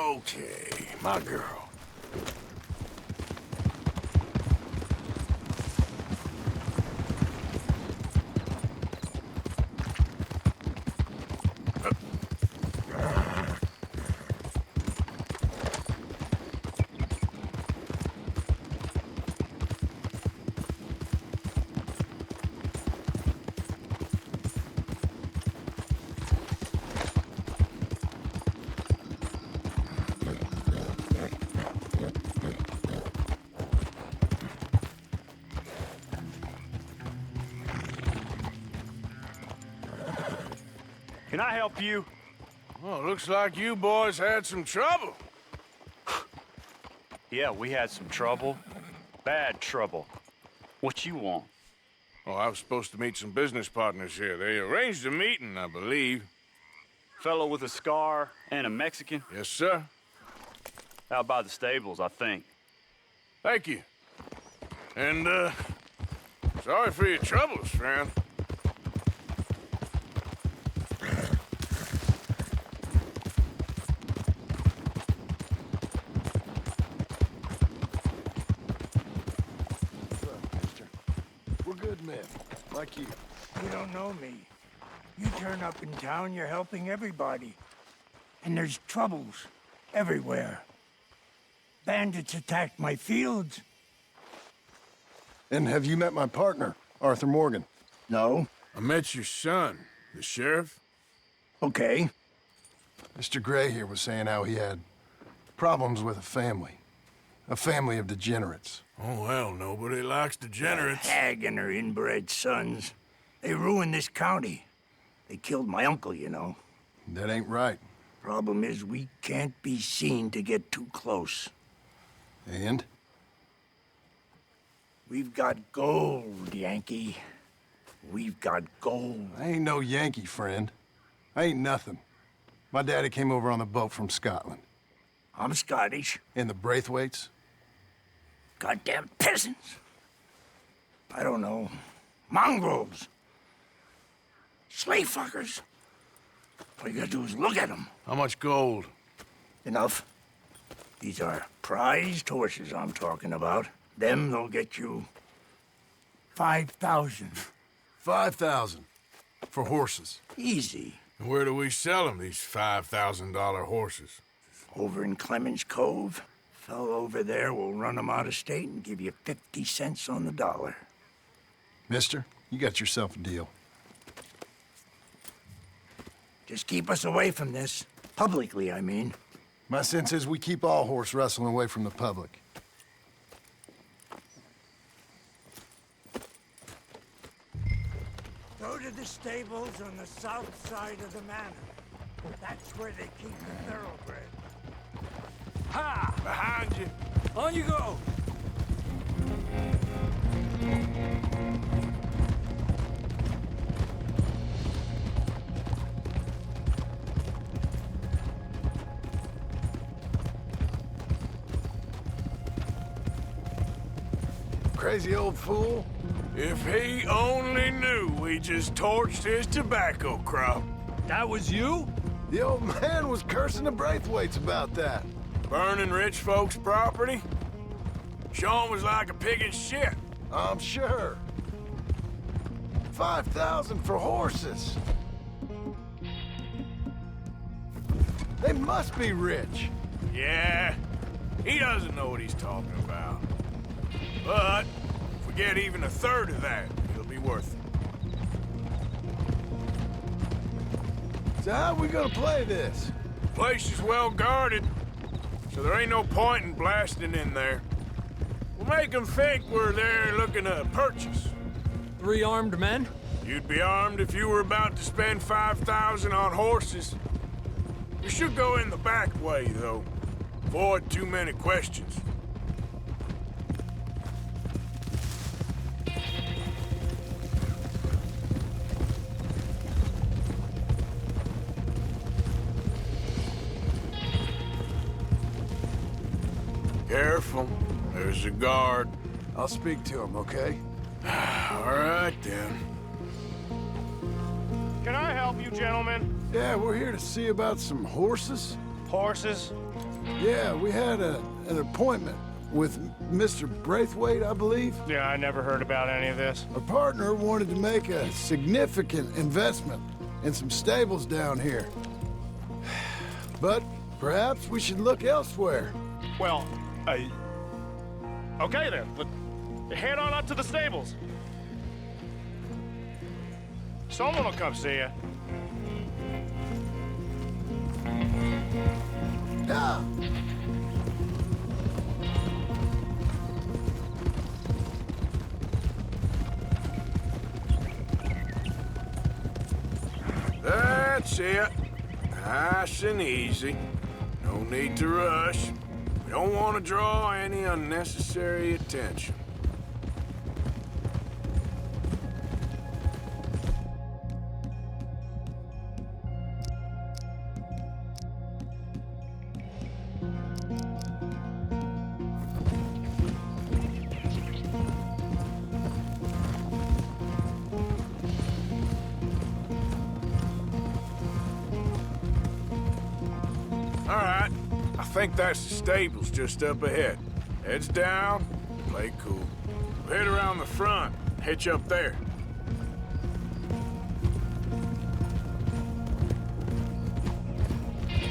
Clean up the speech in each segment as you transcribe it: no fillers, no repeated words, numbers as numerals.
Okay, my girl. Can I help you? Well, looks like you boys had some trouble. Yeah, we had some trouble. Bad trouble. What you want? Oh, I was supposed to meet some business partners here. They arranged a meeting, I believe. Fellow with a scar and a Mexican? Yes, sir. Out by the stables, I think. Thank you. And, sorry for your troubles, friend. We're good men, like you. You don't know me. You turn up in town, you're helping everybody. And there's troubles everywhere. Bandits attacked my fields. And have you met my partner, Arthur Morgan? No? I met your son, the sheriff. Okay. Mr. Gray here was saying how he had problems with a family of degenerates. Oh, well, nobody likes degenerates. Hag and her inbred sons. They ruined this county. They killed my uncle, you know. That ain't right. Problem is, we can't be seen to get too close. And? We've got gold, Yankee. We've got gold. I ain't no Yankee, friend. I ain't nothing. My daddy came over on the boat from Scotland. I'm Scottish. And the Braithwaites? Goddamn peasants. I don't know. Mongrels. Slave fuckers. All you gotta do is look at them. How much gold? Enough. These are prized horses I'm talking about. Them, they'll get you 5,000. 5,000. For horses. Easy. And where do we sell them, these $5,000 horses? Over in Clemens Cove. Fellow over there will run them out of state and give you 50 cents on the dollar. Mister, you got yourself a deal. Just keep us away from this. Publicly, I mean. My sense is we keep all horse wrestling away from the public. Go to the stables on the south side of the manor. That's where they keep the thoroughbred. Ha! Behind you. On you go! Crazy old fool. If he only knew we just torched his tobacco crop. That was you? The old man was cursing the Braithwaites about that. Burning rich folks' property? Sean was like a pig in shit. I'm sure. 5,000 for horses. They must be rich. Yeah, he doesn't know what he's talking about. But if we get even a third of that, it'll be worth it. So how we gonna play this? The place is well guarded, so there ain't no point in blasting in there. We'll make them think we're there looking to purchase. 3 armed men? You'd be armed if you were about to spend 5,000 on horses. We should go in the back way, though. Avoid too many questions. Careful. There's a guard. I'll speak to him, okay? All right, then. Can I help you, gentlemen? Yeah, we're here to see about some horses. Horses? Yeah, we had an appointment with Mr. Braithwaite, I believe. Yeah, I never heard about any of this. Our partner wanted to make a significant investment in some stables down here. But perhaps we should look elsewhere. Well, okay then. Head on up to the stables. Someone will come see you. Yeah. That's it. Nice and easy. No need to rush. We don't want to draw any unnecessary attention. All right. I think that's the stables just up ahead. Heads down, play cool. We'll head around the front, hitch up there.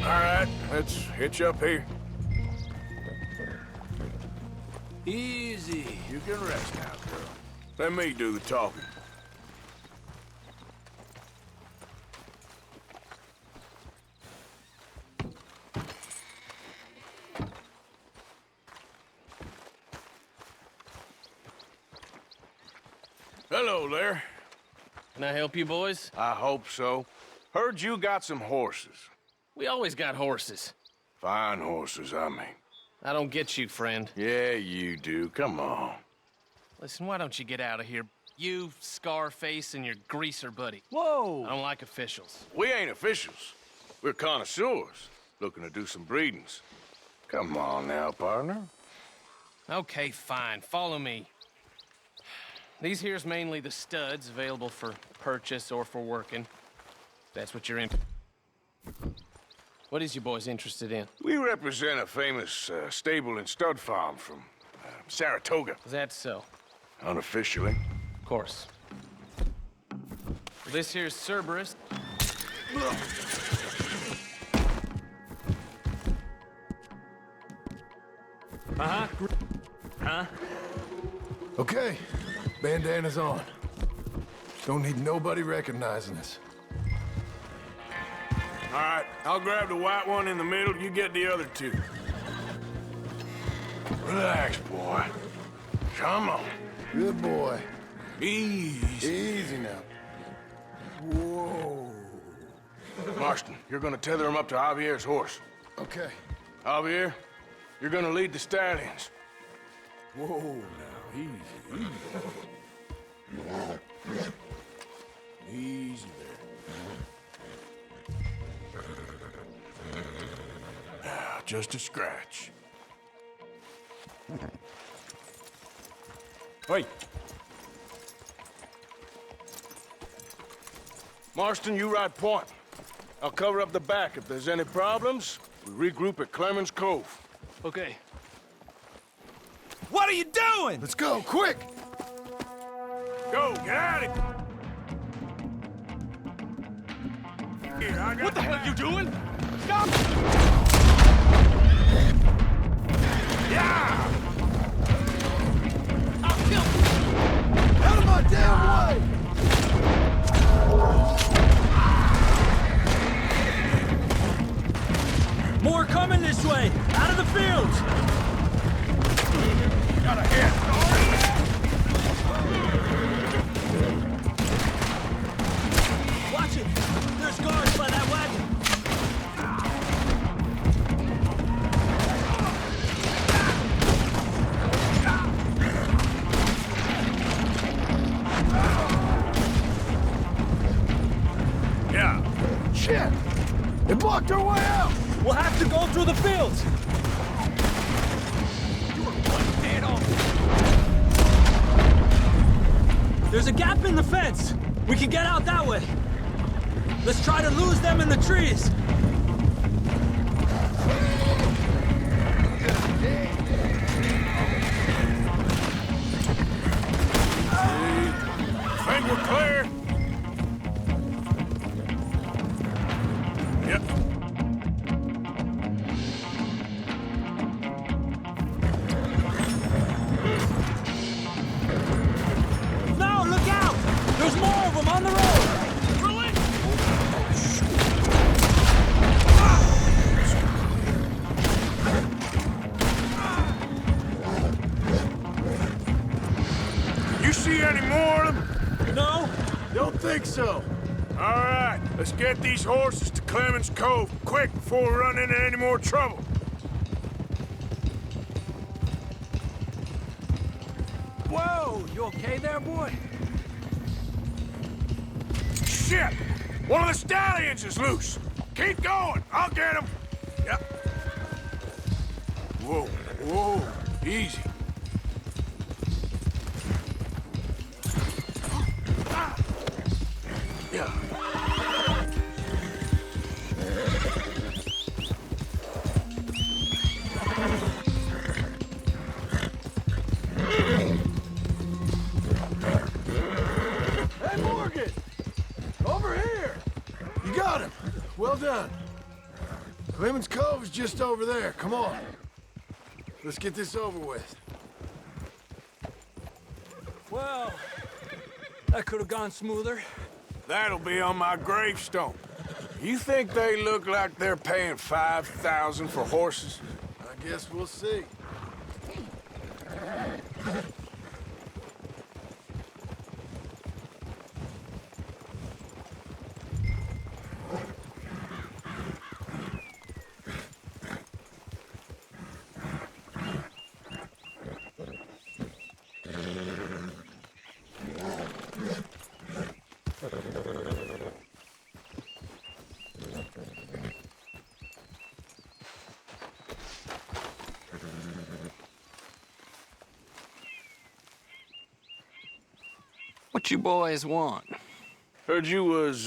All right, let's hitch up here. Easy. You can rest now, girl. Let me do the talking. Hello there. Can I help you, boys? I hope so. Heard you got some horses. We always got horses. Fine horses, I mean. I don't get you, friend. Yeah, you do. Come on. Listen, why don't you get out of here? You, Scarface, and your greaser buddy. Whoa! I don't like officials. We ain't officials. We're connoisseurs, looking to do some breedings. Come on now, partner. Okay, fine. Follow me. These here's mainly the studs available for purchase or for working. That's what you're in. What is you boys interested in? We represent a famous stable and stud farm from Saratoga, Is that so? unofficially. Of course. This here's Cerberus. Okay, bandana's on. Don't need nobody recognizing us. All right, I'll grab the white one in the middle. You get the other two. Relax, boy. Come on. Good boy. Easy. Easy now. Whoa. Marston, you're gonna tether him up to Javier's horse. Okay. Javier, you're gonna lead the stallions. Whoa, now, easy, easy. Easy there. Just a scratch. Wait. Marston, you ride point. I'll cover up the back. If there's any problems, we regroup at Clemens Cove. Okay. What are you doing? Let's go, quick! Go, get at it! Here, I got What the hell are you doing? Stop! Yeah! I'll kill you! Out of my damn way! More coming this way! Out of the fields! Got a hit! Watch it! There's guards by that wagon! Yeah. Shit! It blocked our way out! We'll have to go through the fields! There's a gap in the fence! We can get out that way! Let's try to lose them in the trees! so. All right, let's get these horses to Clemens Cove quick before we run into any more trouble. Whoa! You okay there, boy? Shit! One of the stallions is loose. Keep going. I'll get him. Yep. Whoa, whoa, easy. Yeah. Hey, Morgan! Over here! You got him. Well done. Clemens Cove's just over there. Come on. Let's get this over with. Well, that could have gone smoother. That'll be on my gravestone. You think they look like they're paying $5,000 for horses? I guess we'll see. What you boys want? Heard you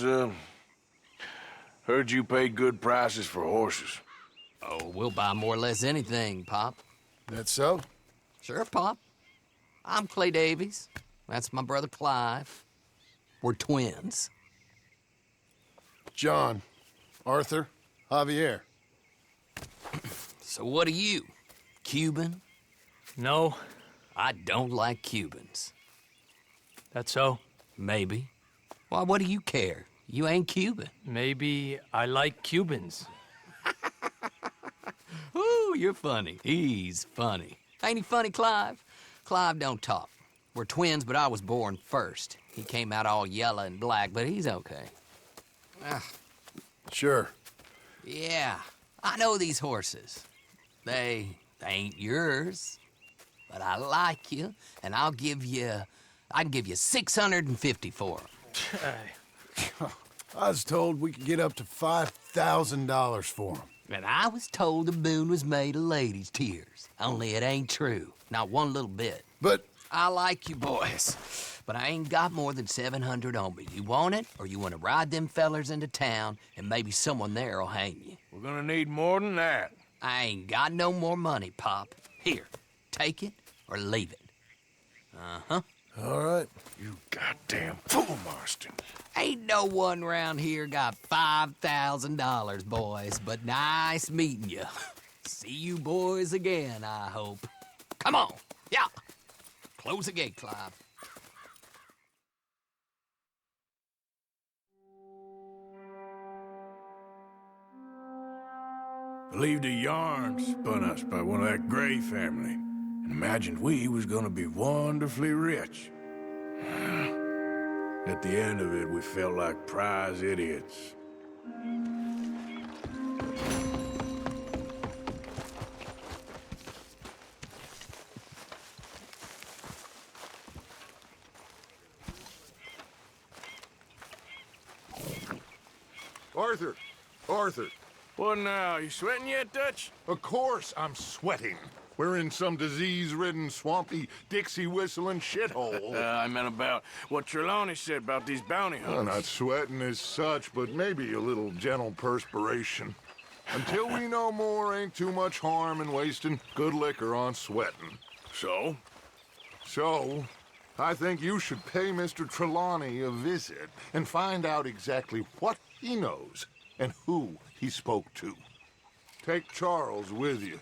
paid good prices for horses. Oh, we'll buy more or less anything, Pop. That so? Sure, Pop. I'm Clay Davies. That's my brother Clive. We're twins. John, Arthur, Javier. So what are you? Cuban? No, I don't like Cubans. that's so. Maybe. Why, what do you care? You ain't Cuban. Maybe I like Cubans. Ooh, you're funny. He's funny. Ain't he funny, Clive? Clive don't talk. We're twins, but I was born first. He came out all yellow and black, but he's okay. Sure. Yeah, I know these horses. They ain't yours, but I like you, and I can give you 650 for them. I was told we could get up to $5,000 for them. And I was told the moon was made of ladies' tears. Only it ain't true. Not one little bit. But I like you boys, but I ain't got more than 700 on me. You want it, or you want to ride them fellers into town, and maybe someone there'll hang you? We're gonna need more than that. I ain't got no more money, Pop. Here, take it or leave it. Uh-huh. all right. You goddamn fool, Marston. Ain't no one round here got $5,000, boys, but nice meeting you. See you boys again, I hope. Come on, yeah. Close the gate, Clive. Believed a yarn spun us by one of that Gray family, and imagined we was gonna be wonderfully rich. At the end of it, we felt like prize idiots. Arthur! Arthur! What now? You sweating yet, Dutch? Of course I'm sweating. We're in some disease-ridden, swampy, Dixie-whistling shithole. I meant about what Trelawney said about these bounty Well, hunters. not sweating as such, but maybe a little gentle perspiration. Until we know more, ain't too much harm in wasting good liquor on sweating. So? So, I think you should pay Mr. Trelawney a visit and find out exactly what he knows and who he spoke to. Take Charles with you.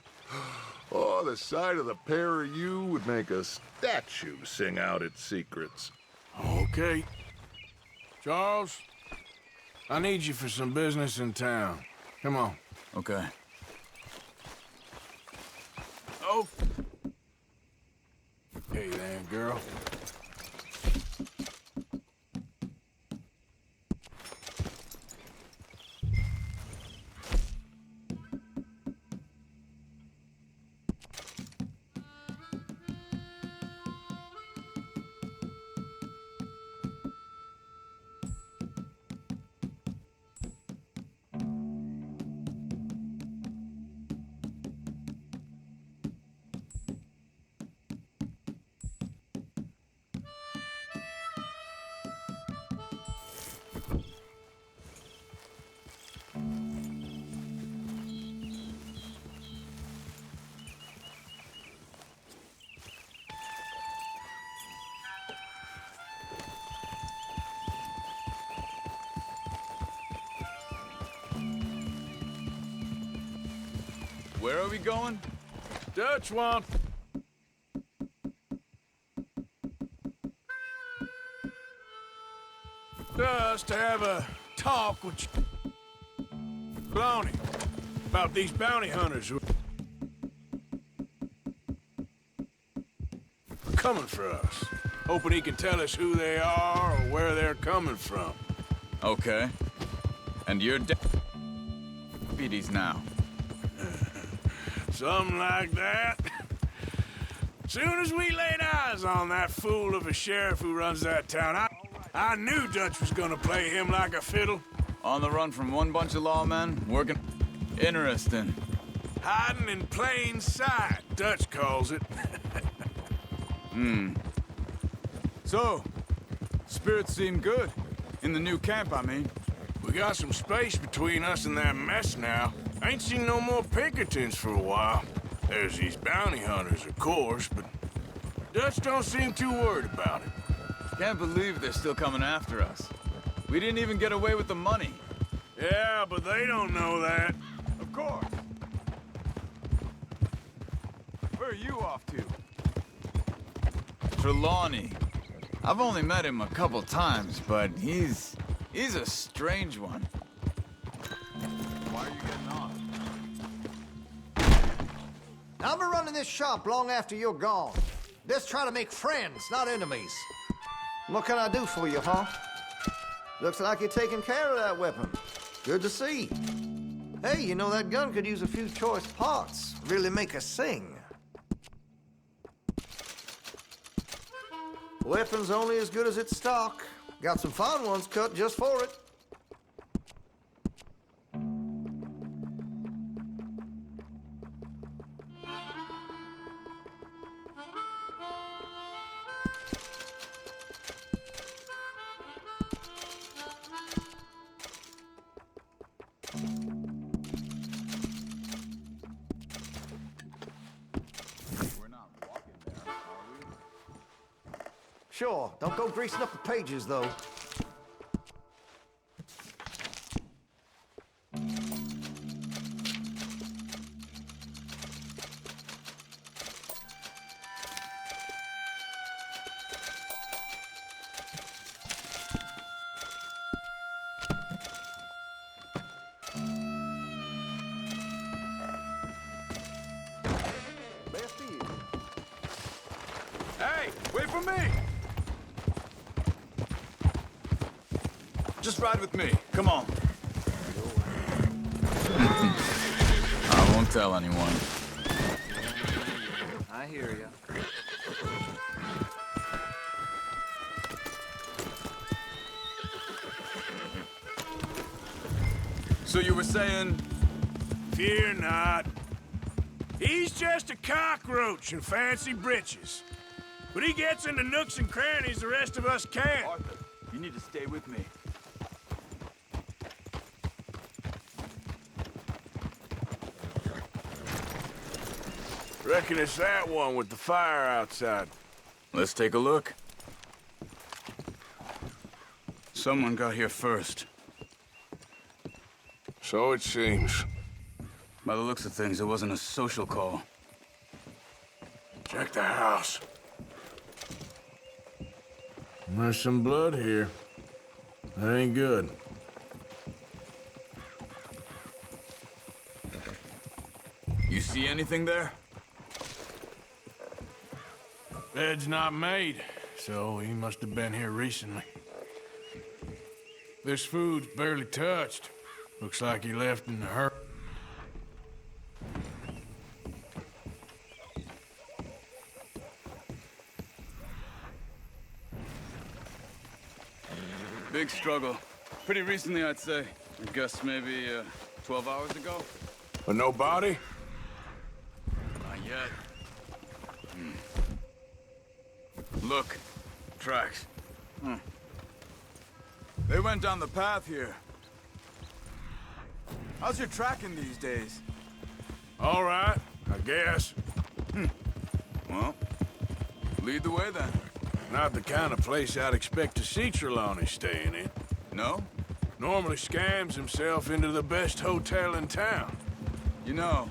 Oh, the sight of the pair of you would make a statue sing out its secrets. Okay. Charles, I need you for some business in town. Come on. Okay. Oh. Hey, then, girl. Where are we going? Dutch want... us to have a talk with Trelawney about these bounty hunters who are coming for us. Hoping he can tell us who they are or where they're coming from. Okay. And you're deputies now. Something like that. Soon as we laid eyes on that fool of a sheriff who runs that town, I knew Dutch was gonna play him like a fiddle. On the run from one bunch of lawmen, working... Interesting. Hiding in plain sight, Dutch calls it. So, spirits seem good. In the new camp, I mean. We got some space between us and that mess now. Ain't seen no more Pinkertons for a while. There's these bounty hunters, of course, but Dutch don't seem too worried about it. Can't believe they're still coming after us. We didn't even get away with the money. Yeah, but they don't know that. Of course. Where are you off to? Trelawney. I've only met him a couple times, but he's a strange one. Why are you getting on? I'll be running this shop long after you're gone. Let's try to make friends, not enemies. What can I do for you, huh? Looks like you're taking care of that weapon. Good to see. Hey, you know that gun could use a few choice parts. Really make us sing. Weapon's only as good as its stock. Got some fine ones cut just for it. Sure, don't go greasing up the pages, though. Best of you. Hey, wait for me! Just ride with me. Come on. I won't tell anyone. I hear you. So you were saying... Fear not. He's just a cockroach in fancy britches. But he gets into nooks and crannies the rest of us can't. Arthur, you need to stay with me. Reckon it's that one with the fire outside. Let's take a look. Someone got here first. So it seems. By the looks of things, it wasn't a social call. Check the house. There's some blood here. That ain't good. You see anything there? Bed's not made, so he must have been here recently. This food's barely touched. Looks like he left in a hurry. Big struggle. Pretty recently, I'd say. I guess maybe 12 hours ago. But no body? Not yet. Look. Tracks. They went down the path here. How's your tracking these days? All right, I guess. Well, lead the way then. Not the kind of place I'd expect to see Trelawney staying in. No? Normally scams himself into the best hotel in town. You know,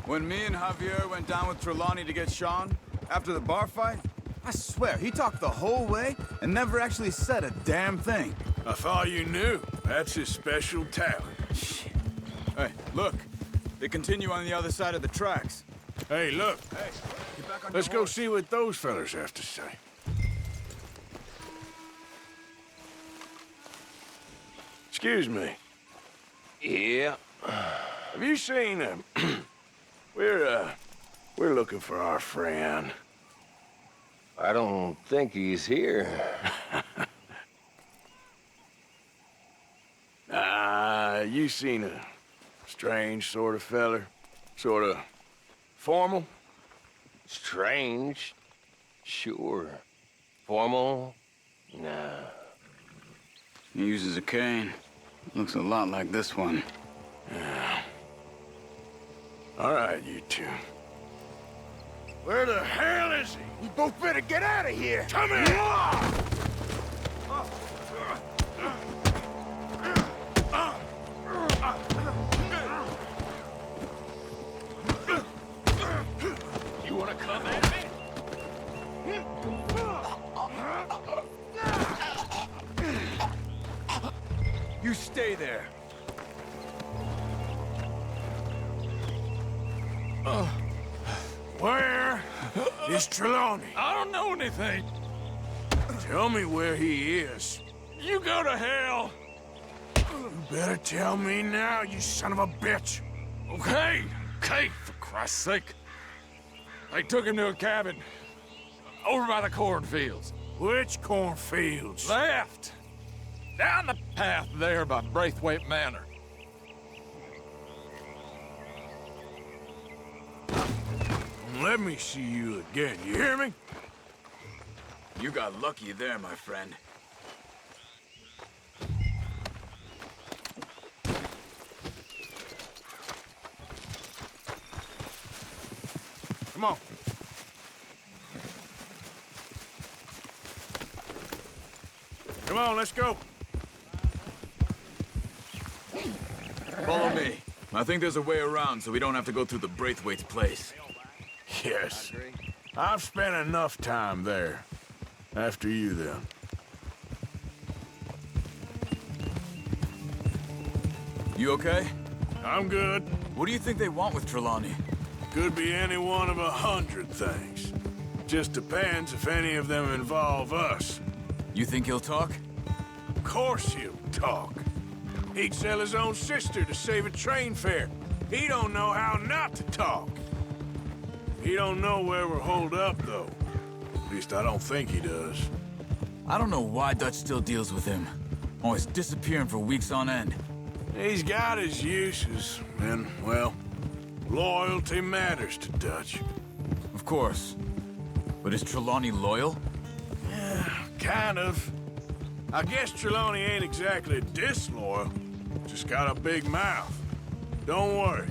When me and Javier went down with Trelawney to get Sean, after the bar fight, I swear, he talked the whole way and never actually said a damn thing. I thought you knew. That's his special talent. Hey, look. They continue on the other side of the tracks. Hey, look. Hey, get back on Let's your go horse. see what those fellas have to say. Excuse me. Yeah. Have you seen him? We're looking for our friend. I don't think he's here. You seen a strange sort of feller? Sort of formal? Strange? Sure. Formal? Nah. He uses a cane. Looks a lot like this one. Yeah. All right, you two. Where the hell is he? We both better get out of here. Come here! You wanna come at me? You stay there. Where is Trelawney? I don't know anything. Tell me where he is. You go to hell. You better tell me now, you son of a bitch. Okay, for Christ's sake. They took him to a cabin over by the cornfields. Which cornfields? Left. Down the path there by Braithwaite Manor. Let me see you again, you hear me? You got lucky there, my friend. Come on. Come on, let's go. Follow me. I think there's a way around so we don't have to go through the Braithwaite's place. Yes. I've spent enough time there. After you, then. You okay? I'm good. What do you think they want with Trelawney? Could be any one of 100 things. Just depends if any of them involve us. You think he'll talk? Of course he'll talk. He'd sell his own sister to save a train fare. He don't know how not to talk. He don't know where we're holed up, though. At least I don't think he does. I don't know why Dutch still deals with him. Always disappearing for weeks on end. He's got his uses, and, well, loyalty matters to Dutch. Of course. But is Trelawney loyal? Yeah, kind of. I guess Trelawney ain't exactly disloyal. Just got a big mouth. Don't worry.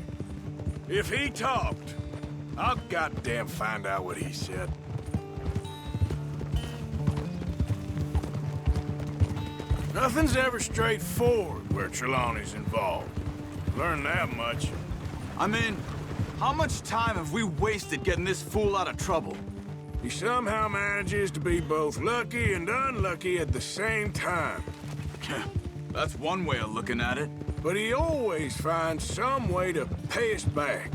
If he talked, I'll goddamn find out what he said. Nothing's ever straightforward where Trelawney's involved. Learned that much. I mean, how much time have we wasted getting this fool out of trouble? He somehow manages to be both lucky and unlucky at the same time. That's one way of looking at it. But he always finds some way to pay us back.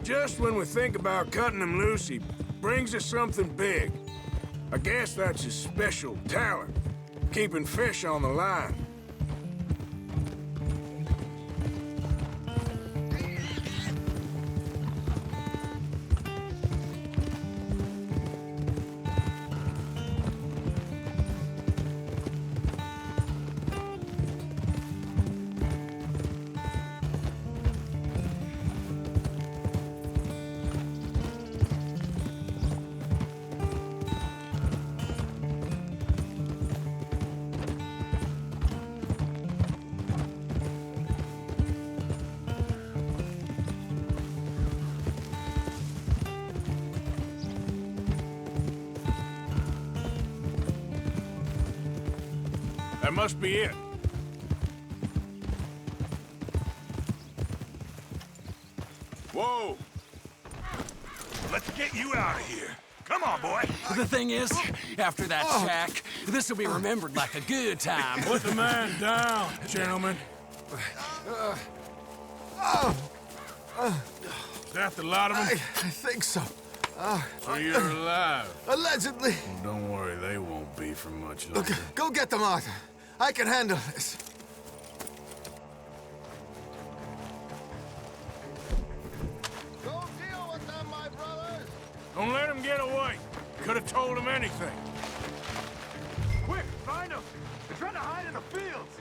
Just when we think about cutting him loose, he brings us something big. I guess that's his special talent, keeping fish on the line. That must be it. Whoa! Let's get you out of here. Come on, boy. The thing is, after that shack, this will be remembered like a good time. Put the man down, gentlemen. Is that the lot of them? I think so. So you're alive. Allegedly. Well, don't worry, they won't be for much longer. Look, go get them, Arthur. I can handle this. Go deal with them, my brothers! Don't let him get away. Could have told him anything. Quick, find them. They're trying to hide in the fields.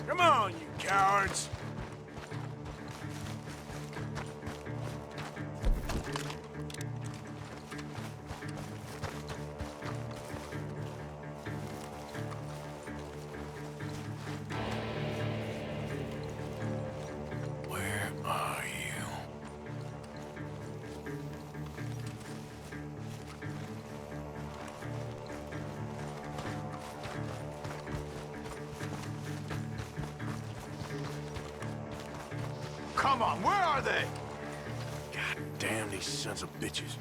Come on, you cowards. Where are you? Come on, where are they? God damn these sons of bitches.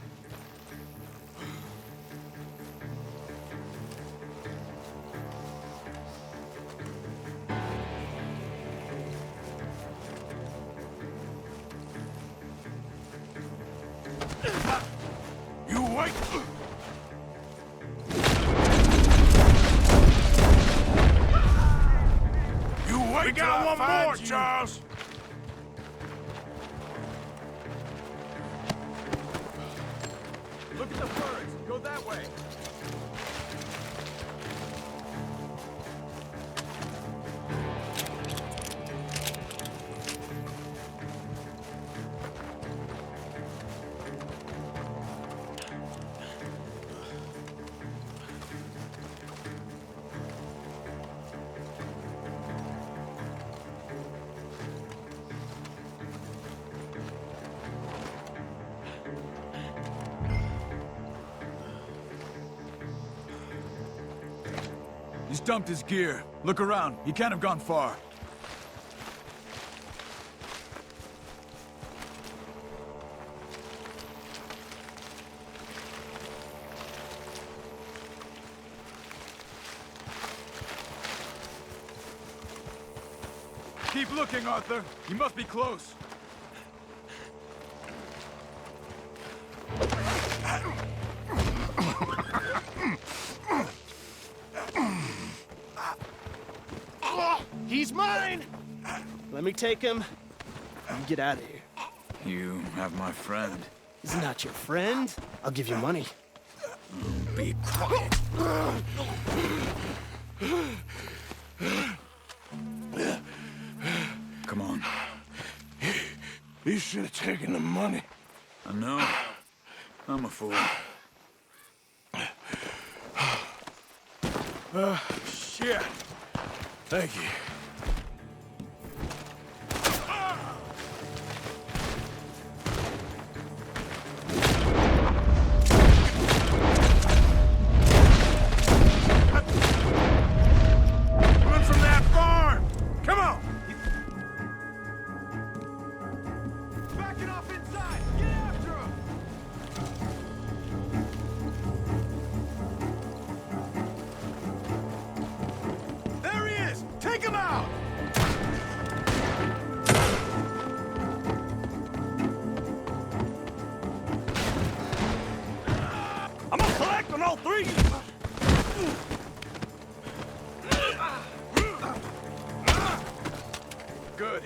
You wait! You wait! We got one more, Charles! Look at the birds. Go that way. He's dumped his gear. Look around. He can't have gone far. Keep looking, Arthur. He must be close. He's mine! Let me take him. You get out of here. You have my friend. He's not your friend. I'll give you money. Be quiet. Come on. You should have taken the money. I know. I'm a fool. Shit. Thank you. Run from that barn! Come on! Backing off inside! Get after him! There he is! Take him out! I'm gonna collect on all three! Good.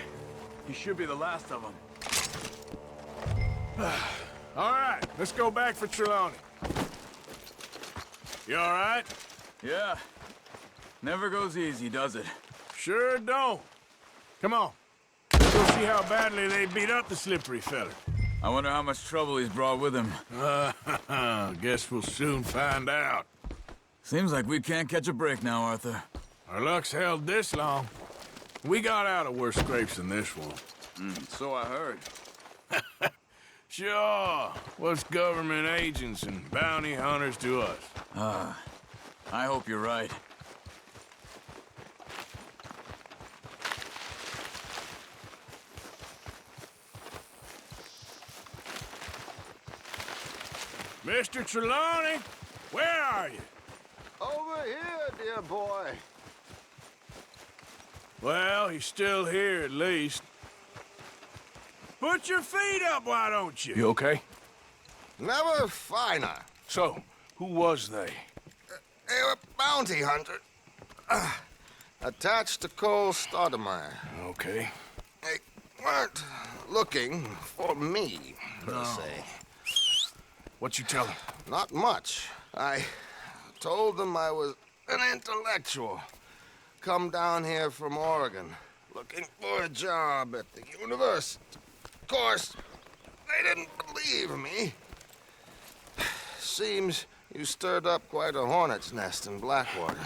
He should be the last of them. All right, let's go back for Trelawney. You all right? Yeah. Never goes easy, does it? Sure don't. Come on. Let's go see how badly they beat up the slippery fella. I wonder how much trouble he's brought with him. Guess we'll soon find out. Seems like we can't catch a break now, Arthur. Our luck's held this long. We got out of worse scrapes than this one. So I heard. Sure. What's government agents and bounty hunters to us? I hope you're right. Mr. Trelawney, where are you? Over here, dear boy. Well, he's still here at least. Put your feet up, why don't you? You okay? Never finer. So, who was they? They were bounty hunter. Attached to Cole Stoudemire. Okay. They weren't looking for me, per se. What you tell them? Not much. I told them I was an intellectual. Come down here from Oregon, looking for a job at the university. Of course, they didn't believe me. Seems you stirred up quite a hornet's nest in Blackwater.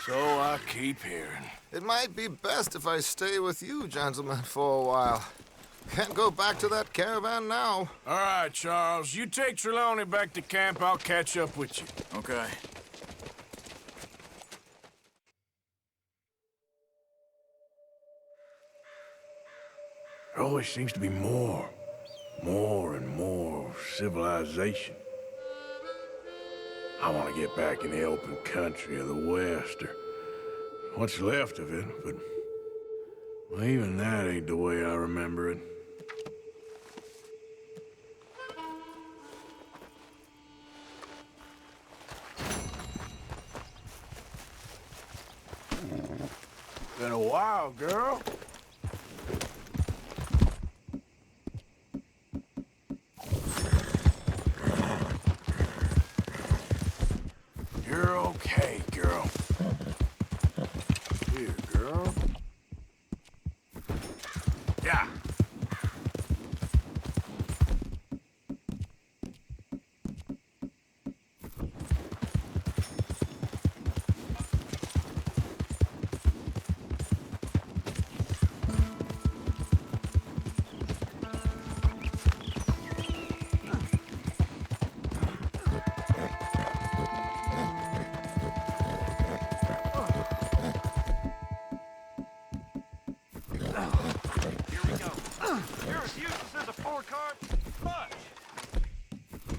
So I keep hearing. It might be best if I stay with you, gentlemen, for a while. Can't go back to that caravan now. All right, Charles. You take Trelawney back to camp. I'll catch up with you. Okay. There always seems to be more and more civilization. I want to get back in the open country of the West, or what's left of it, but well, even that ain't the way I remember it. Been a while, girl. You're okay, girl. Here, girl. Yeah.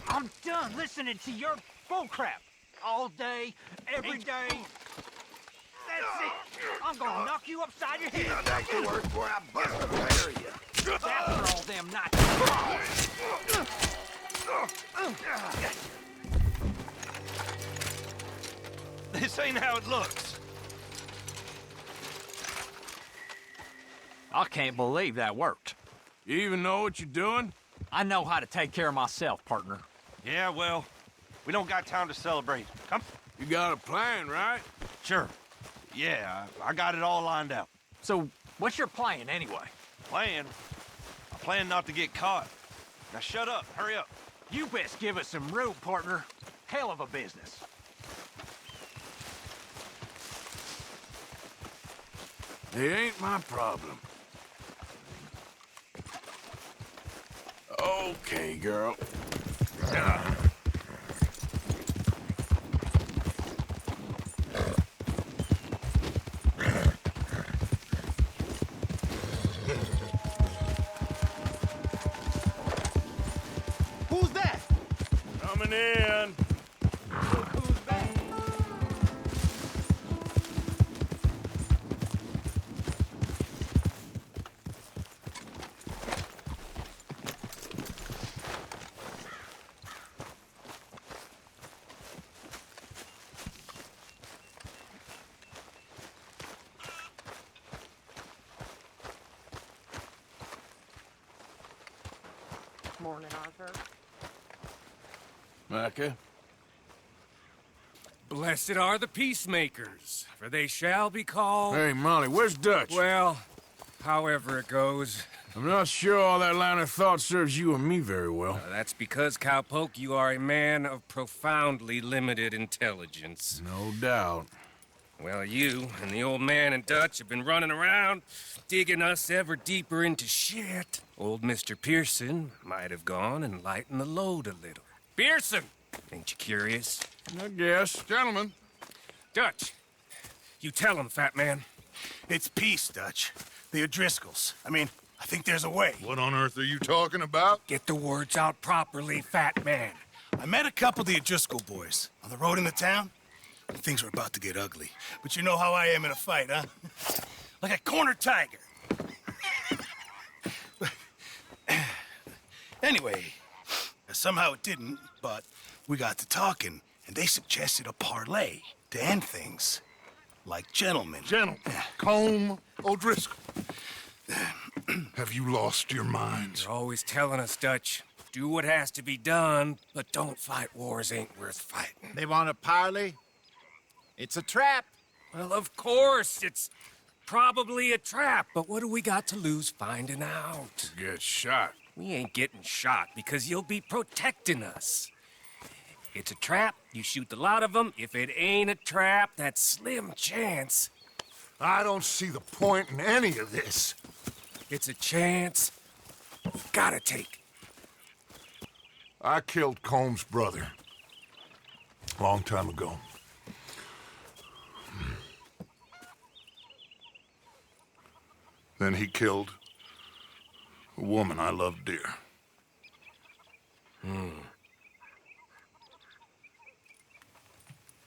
I'm done listening to your bullcrap all day, every day. That's it. I'm gonna knock you upside your head. That's the word for I bust a pair of you. After all them nights. This ain't how it looks. I can't believe that worked. You even know what you're doing? I know how to take care of myself, partner. Yeah, well, we don't got time to celebrate. Come. You got a plan, right? Sure. Yeah, I got it all lined out. So, what's your plan, anyway? Plan? I plan not to get caught. Now shut up, hurry up. You best give us some room, partner. Hell of a business. It ain't my problem. Okay, girl. Who's that? Coming in. Look who's back. Morning, Arthur. Micah? Blessed are the peacemakers, for they shall be called... Hey, Molly, where's Dutch? Well, however it goes. I'm not sure all that line of thought serves you and me very well. That's because, Cowpoke, you are a man of profoundly limited intelligence. No doubt. Well, you and the old man and Dutch have been running around, digging us ever deeper into shit. Old Mr. Pearson might have gone and lightened the load a little. Pearson! Ain't you curious? I guess. Gentlemen. Dutch, you tell him, fat man. It's peace, Dutch. The O'Driscolls. I mean, I think there's a way. What on earth are you talking about? Get the words out properly, fat man. I met a couple of the O'Driscoll boys on the road into town. Things were about to get ugly. But you know how I am in a fight, huh? Like a cornered tiger. Anyway, somehow it didn't, but we got to talking, and they suggested a parlay to end things. Like gentlemen. Gentlemen. Combe O'Driscoll. Have you lost your minds? You're always telling us, Dutch. Do what has to be done, but don't fight wars ain't worth fighting. They want a parley? It's a trap. Well, of course, it's probably a trap, but what do we got to lose finding out? Get shot. We ain't getting shot because you'll be protecting us. It's a trap, you shoot the lot of them. If it ain't a trap, that's slim chance. I don't see the point in any of this. It's a chance you gotta take. I killed Combs' brother. A long time ago. Then he killed a woman I loved dear.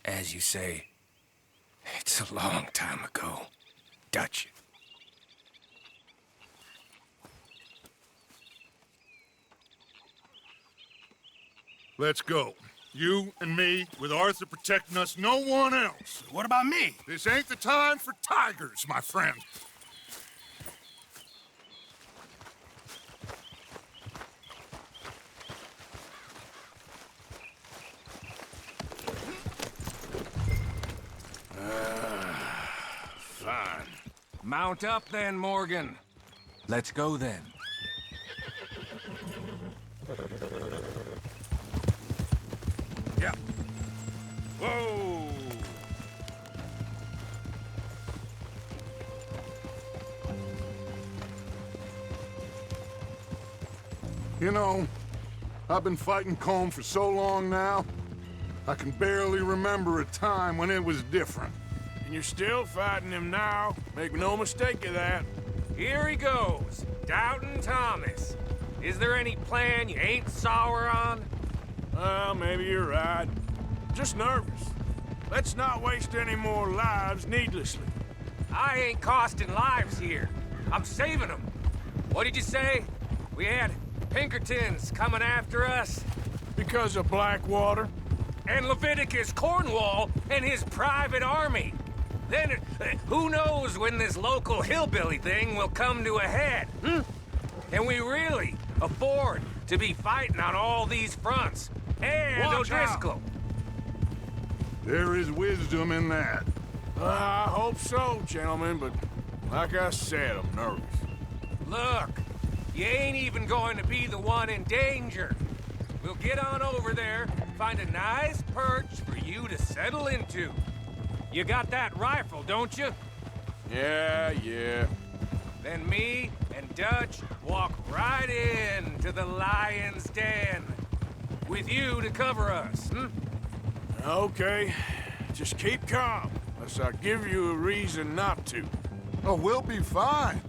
As you say, it's a long time ago, Dutch. Let's go. You and me, with Arthur protecting us, no one else. What about me? This ain't the time for tigers, my friend. Fine. Mount up then, Morgan. Let's go then. Yeah. Whoa! You know, I've been fighting Combe for so long now, I can barely remember a time when it was different. And you're still fighting him now. Make no mistake of that. Here he goes, Doubting Thomas. Is there any plan you ain't sour on? Well, maybe you're right. Just nervous. Let's not waste any more lives needlessly. I ain't costing lives here. I'm saving them. What did you say? We had Pinkertons coming after us? Because of Blackwater? And Leviticus Cornwall and his private army. Then, who knows when this local hillbilly thing will come to a head, Can we really afford to be fighting on all these fronts? And Watch O'Driscoll. out. There is wisdom in that. I hope so, gentlemen, but like I said, I'm nervous. Look, you ain't even going to be the one in danger. We'll get on over there, find a nice perch for you to settle into. You got that rifle, don't you? Yeah. Then me and Dutch walk right in to the lion's den. With you to cover us, Okay. Just keep calm, unless I give you a reason not to. Oh, we'll be fine.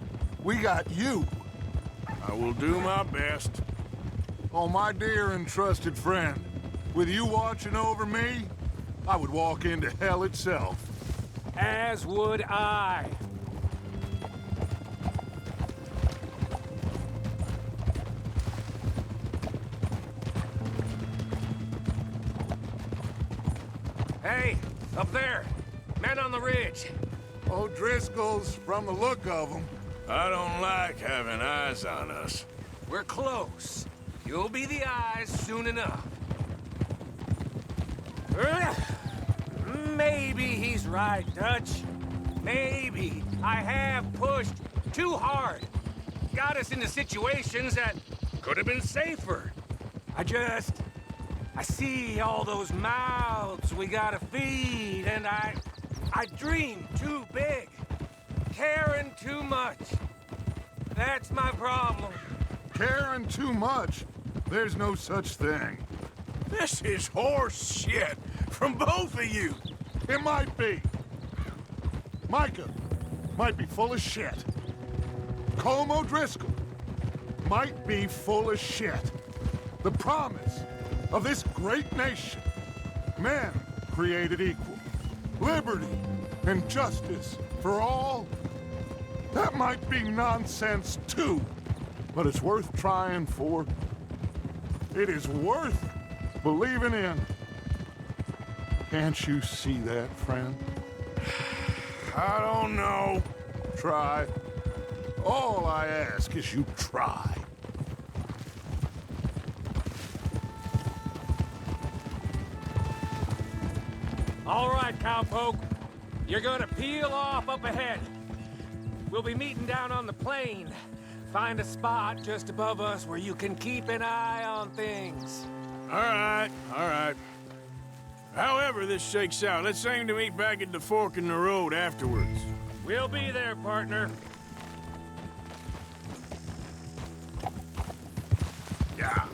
We got you. I will do my best. Oh, my dear and trusted friend. With you watching over me, I would walk into hell itself. As would I. Hey, up there. Men on the ridge. O'Driscoll's, from the look of them. I don't like having eyes on us. We're close. You'll be the eyes soon enough. Maybe he's right, Dutch. Maybe I have pushed too hard. Got us into situations that could have been safer. I see all those mouths we gotta feed, and I I dream too big. Caring too much. That's my problem. Caring too much? There's no such thing. This is horse shit from both of you. It might be. Micah might be full of shit. Colm O'Driscoll might be full of shit. The promise of this great nation. Men created equal. Liberty and justice for all. That might be nonsense too, but it's worth trying for. It is worth believing in. Can't you see that, friend? I don't know. Try. All I ask is you try. All right, cowpoke. You're gonna peel off up ahead. We'll be meeting down on the plain. Find a spot just above us where you can keep an eye on things. All right, all right. However this shakes out, let's aim to meet back at the fork in the road afterwards. We'll be there, partner. Yeah.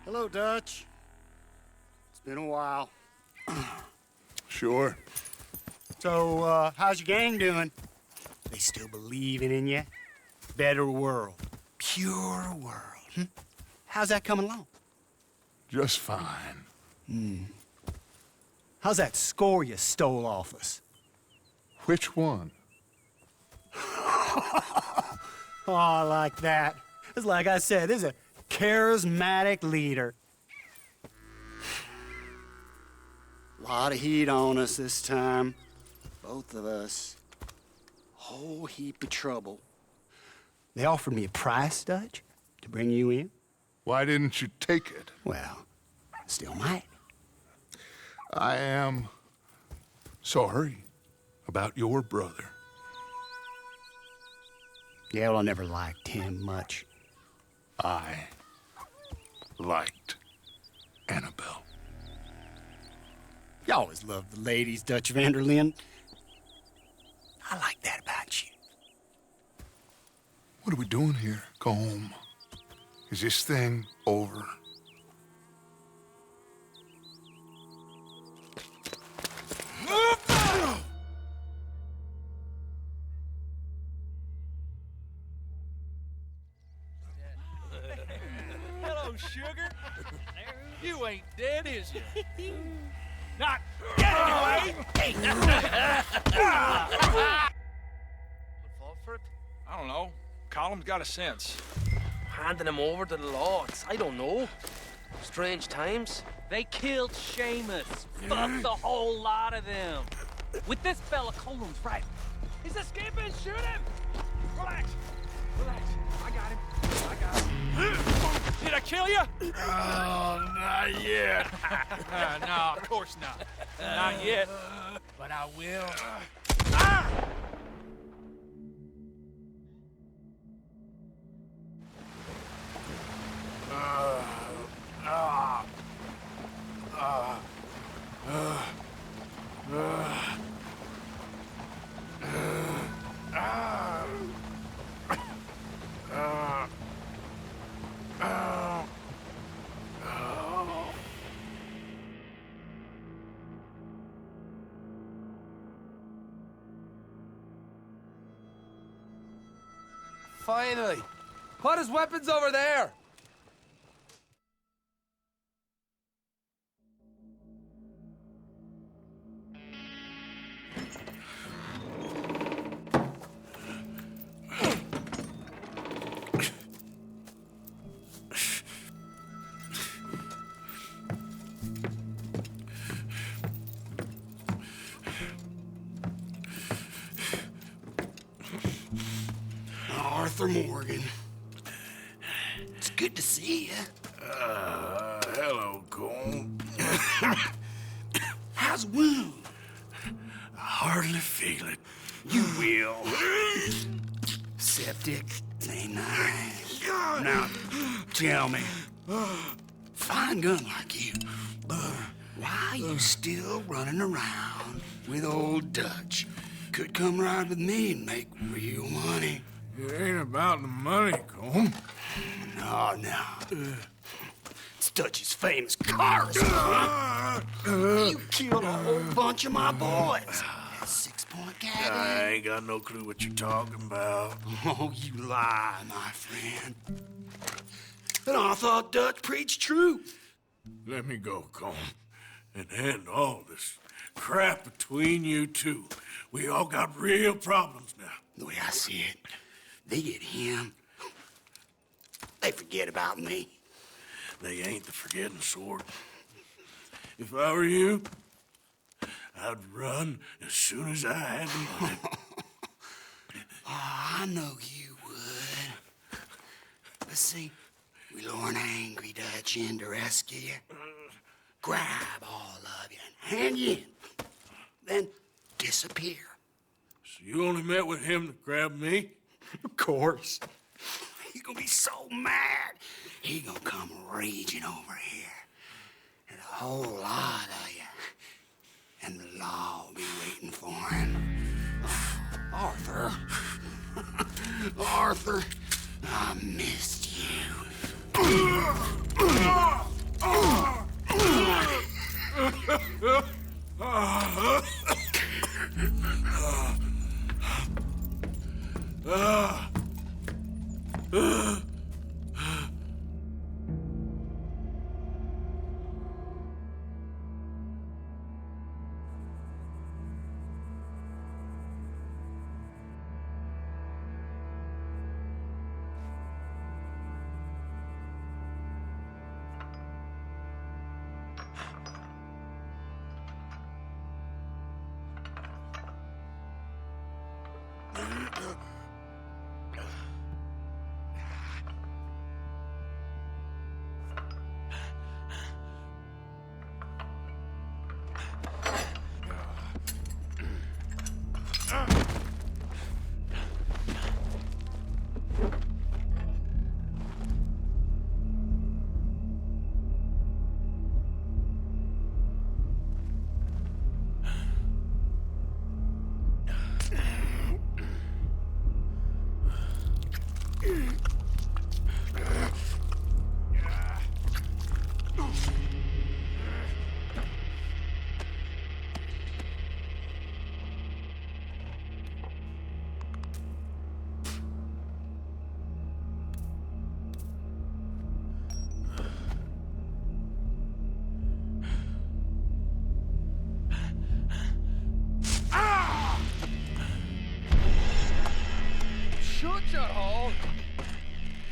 Hello, Dutch. It's been a while. Sure. So, how's your gang doing? They still believing in you? Better world. Pure world. How's that coming along? Just fine. How's that score you stole off us? Which one? Oh, I like that. It's like I said, there's a charismatic leader. Lot of heat on us this time. Both of us. Whole heap of trouble. They offered me a price, Dutch, to bring you in. Why didn't you take it? Well, still might. I am sorry about your brother. Yeah, well, I never liked him much. I liked Annabelle. You always loved the ladies, Dutch van der Linde. I like that about you. What are we doing here, Colm? Is this thing over? Hello, sugar. You ain't dead, is you? Not yet, anyway. Fall for it? I don't know. Colum's got a sense. Handing him over to the lords. I don't know. Strange times. They killed Seamus. Fuck the whole lot of them. With this fella, Colum's right. He's escaping. Shoot him. Relax. Relax. I got him. I got him. Did I kill you? Oh, not yet. No, of course not. Not yet. But I will. Finally. Put his weapons over there. Arthur Morgan. It's good to see you. Hello, Colm. How's the wound? I hardly feel it. You will. Septic ain't nice. Now, tell me, fine gun like you, why you still running around with old Dutch? Could come ride with me and make real money. It ain't about the money, Colm. No. It's Dutch's famous car. You killed a whole bunch of my boys. That 6-point gag. I ain't got no clue what you're talking about. Oh, you lie, my friend. And I thought Dutch preached truth. Let me go, Colm, and end all this crap between you two. We all got real problems now. The way I see it, they get him, they forget about me. They ain't the forgetting sort. If I were you, I'd run as soon as I had the money. I know you would. But see, we lure an angry Dutch in to rescue you, grab all of you and hand you in, then disappear. So you only met with him to grab me? Of course. He's gonna be so mad. He gonna come raging over here. And a whole lot of you. And the law will be waiting for him. Arthur. Arthur, I missed you.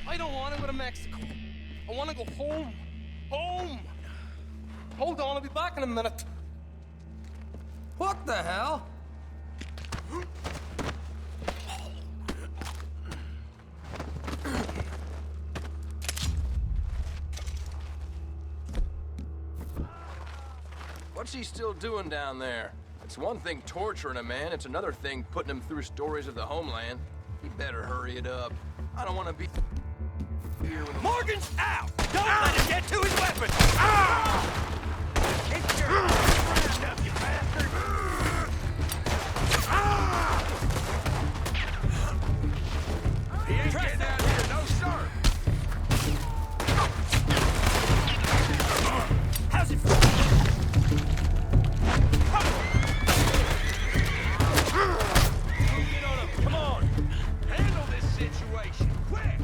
I don't want to go to Mexico. I want to go home. Home! Hold on, I'll be back in a minute. What the hell? What's he still doing down there? It's one thing torturing a man, it's another thing putting him through stories of the homeland. He better hurry it up. I don't want to be here with him. Morgan's out! Don't let him get to his weapon! Get your hand up, you bastard! He ain't getting out of here, no sir! How's it feel? Get on him, come on! Handle this situation, quick!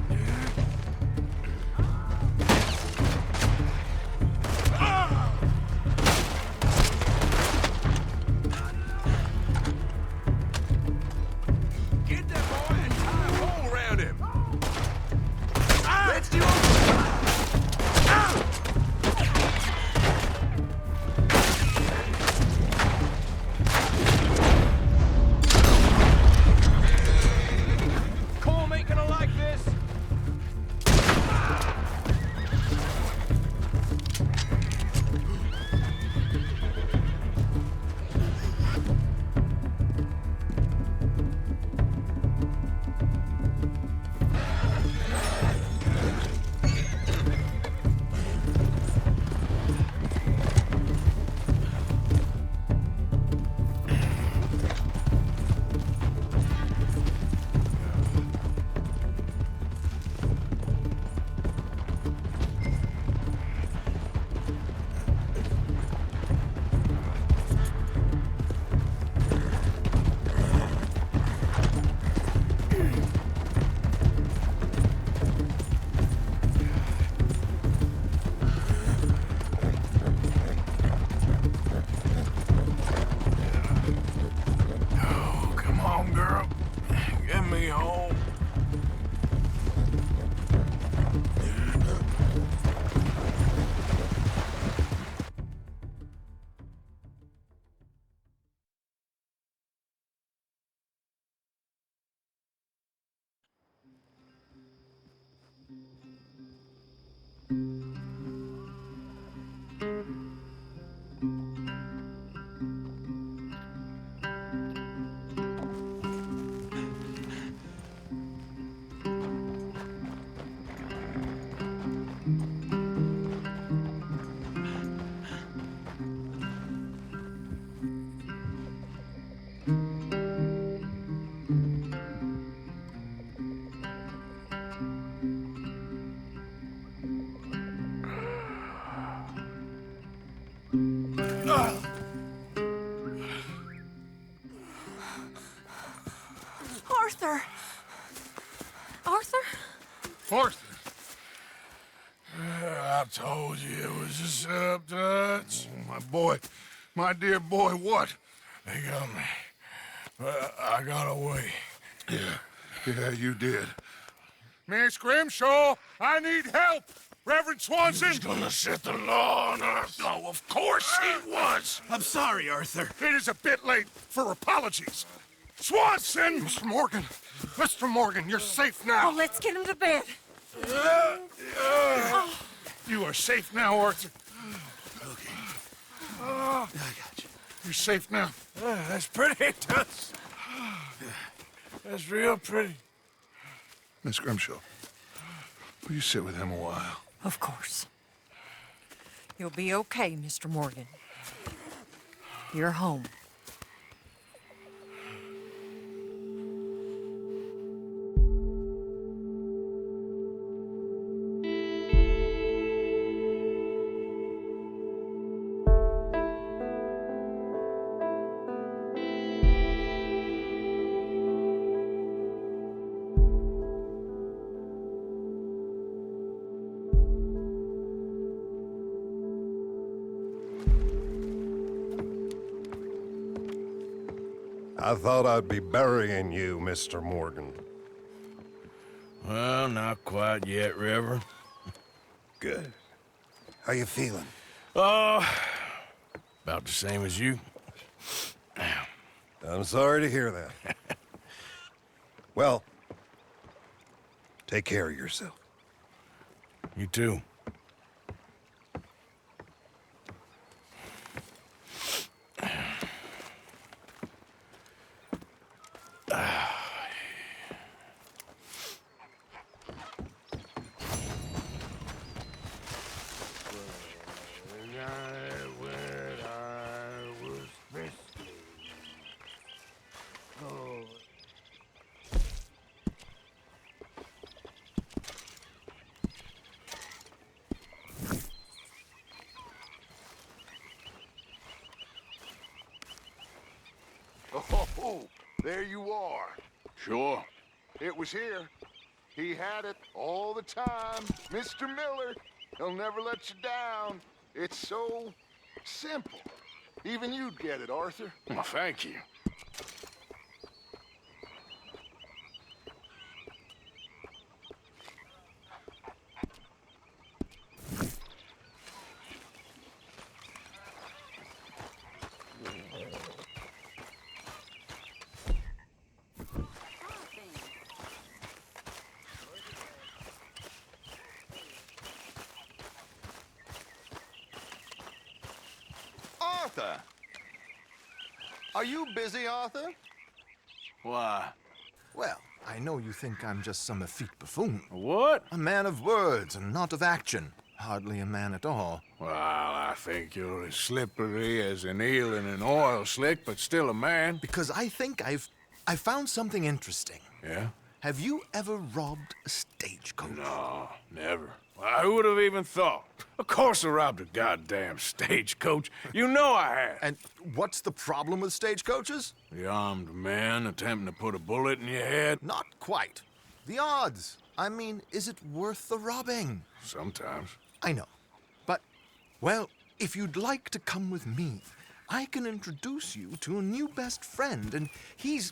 Arthur! Arthur? Arthur! I told you it was a setup, Dutch. My boy, my dear boy, what? They got me. But I got away. Yeah, you did. Miss Grimshaw, I need help! Reverend Swanson! He's gonna set the law on us. Oh, of course he was! I'm sorry, Arthur. It is a bit late for apologies. Swanson! Mr. Morgan! Mr. Morgan, you're safe now. Oh, let's get him to bed. You are safe now, Arthur. Okay. I got you. You're safe now. That's pretty, Dutch. That's real pretty. Miss Grimshaw, will you sit with him a while? Of course. You'll be okay, Mr. Morgan. You're home. I thought I'd be burying you, Mr. Morgan. Well, not quite yet, Reverend. Good. How you feeling? Oh, about the same as you. I'm sorry to hear that. Well, take care of yourself. You too. Oh, there you are. Sure. It was here. He had it all the time. Mr. Miller, he'll never let you down. It's so simple. Even you'd get it, Arthur. Well, thank you. Arthur! Are you busy, Arthur? Why? Well, I know you think I'm just some effete buffoon. What? A man of words and not of action. Hardly a man at all. Well, I think you're as slippery as an eel in an oil slick, but still a man. Because I think I've found something interesting. Yeah? Have you ever robbed a stagecoach? No, never. Why, who would have even thought? Of course I robbed a goddamn stagecoach. You know I have. And what's the problem with stagecoaches? The armed man attempting to put a bullet in your head? Not quite. The odds. I mean, is it worth the robbing? Sometimes. I know. But, well, if you'd like to come with me, I can introduce you to a new best friend, and he's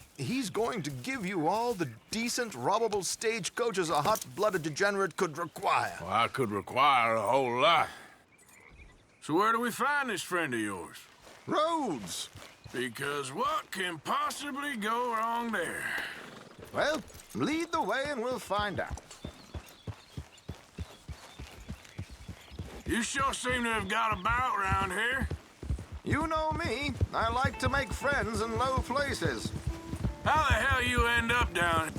going to give you all the decent, robbable stagecoaches a hot-blooded degenerate could require. Well, I could require a whole lot. So where do we find this friend of yours? Roads. Because what can possibly go wrong there? Well, lead the way and we'll find out. You sure seem to have got about round here. You know me. I like to make friends in low places. How the hell you end up down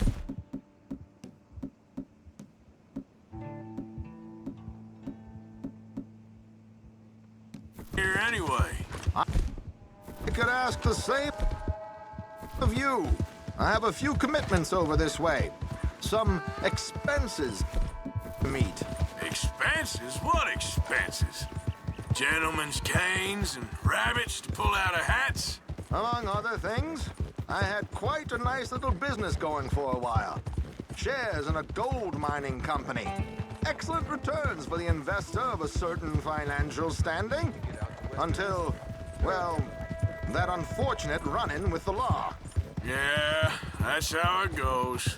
here anyway? I could ask the same of you. I have a few commitments over this way. Some expenses to meet. Expenses? What expenses? Gentlemen's canes and rabbits to pull out of hats? Among other things, I had quite a nice little business going for a while. Shares in a gold mining company. Excellent returns for the investor of a certain financial standing. Until, well, that unfortunate run-in with the law. Yeah, that's how it goes.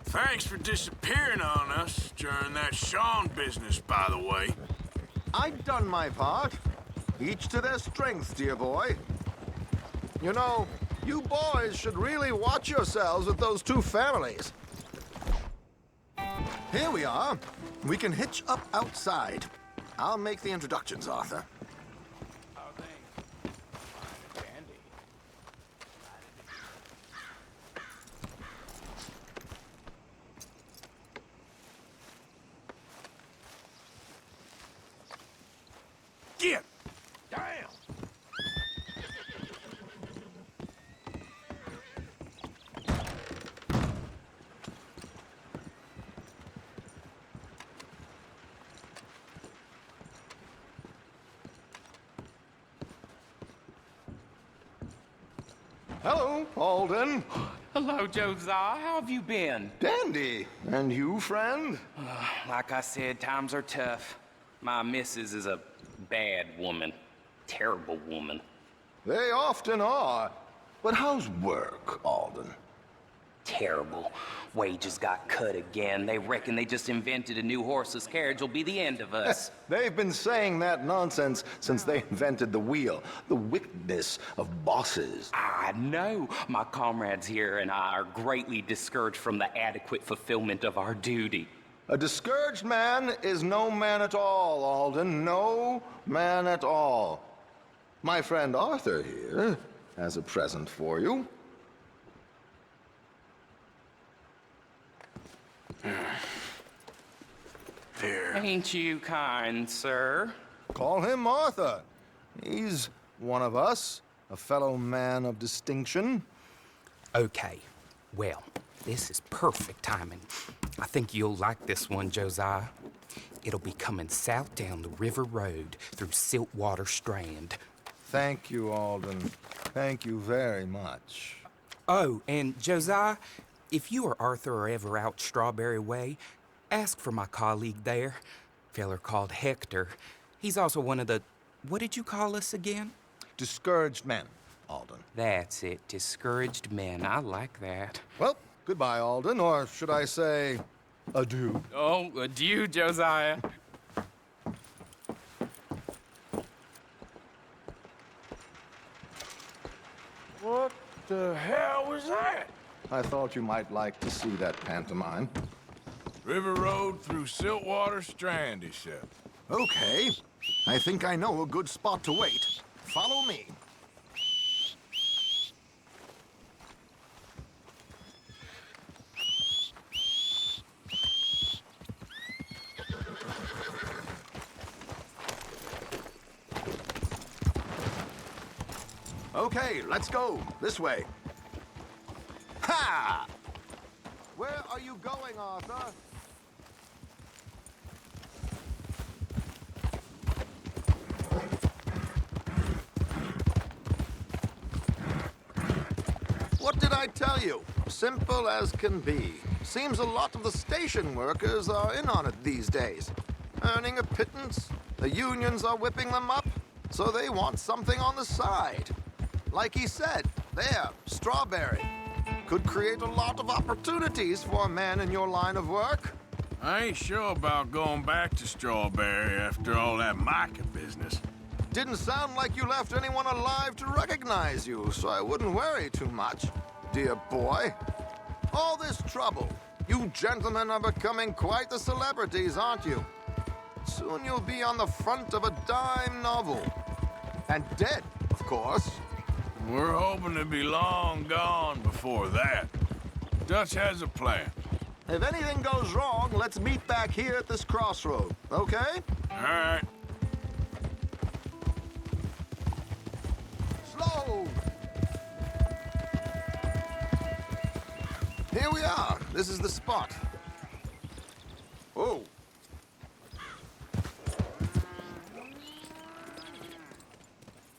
Thanks for disappearing on us during that Sean business, by the way. I've done my part. Each to their strengths, dear boy. You know, you boys should really watch yourselves with those two families. Here we are. We can hitch up outside. I'll make the introductions, Arthur. Get down! Hello, Alden. Hello, Josiah. How have you been? Dandy. And you, friend? Like I said, times are tough. My missus is a bad woman. Terrible woman. They often are. But how's work, Alden? Terrible. Wages got cut again. They reckon they just invented a new horseless carriage will be the end of us. They've been saying that nonsense since they invented the wheel. The wickedness of bosses. I know. My comrades here and I are greatly discouraged from the adequate fulfillment of our duty. A discouraged man is no man at all, Alden. No man at all. My friend Arthur here has a present for you. Here. Ain't you kind, sir? Call him Arthur. He's one of us, a fellow man of distinction. Okay. Well, this is perfect timing. I think you'll like this one, Josiah. It'll be coming south down the river road through Siltwater Strand. Thank you, Alden. Thank you very much. Oh, and Josiah, if you or Arthur are ever out Strawberry Way, ask for my colleague there, feller called Hector. He's also one of the, what did you call us again? Discouraged men, Alden. That's it, discouraged men. I like that. Well, goodbye, Alden, or should I say, adieu. Oh, adieu, Josiah. What the hell was that? I thought you might like to see that pantomime. River Road through Siltwater Strand, he said. Okay. I think I know a good spot to wait. Follow me. Okay, let's go. This way. Ha! Where are you going, Arthur? What did I tell you? Simple as can be. Seems a lot of the station workers are in on it these days. Earning a pittance, the unions are whipping them up, so they want something on the side. Like he said, there, Strawberry. Could create a lot of opportunities for a man in your line of work. I ain't sure about going back to Strawberry after all that Micah business. Didn't sound like you left anyone alive to recognize you, so I wouldn't worry too much, dear boy. All this trouble. You gentlemen are becoming quite the celebrities, aren't you? Soon you'll be on the front of a dime novel. And dead, of course. We're hoping to be long gone before that. Dutch has a plan. If anything goes wrong, let's meet back here at this crossroad, okay? All right. Slow! Here we are. This is the spot. Oh.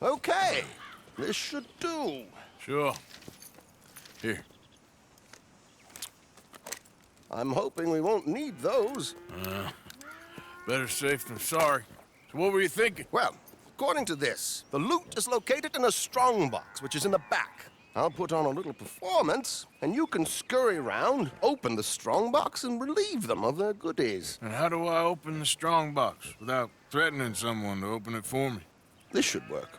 Okay. This should do. Sure. Here. I'm hoping we won't need those. Better safe than sorry. So what were you thinking? Well, according to this, the loot is located in a strongbox, which is in the back. I'll put on a little performance, and you can scurry around, open the strongbox, and relieve them of their goodies. And how do I open the strongbox without threatening someone to open it for me? This should work.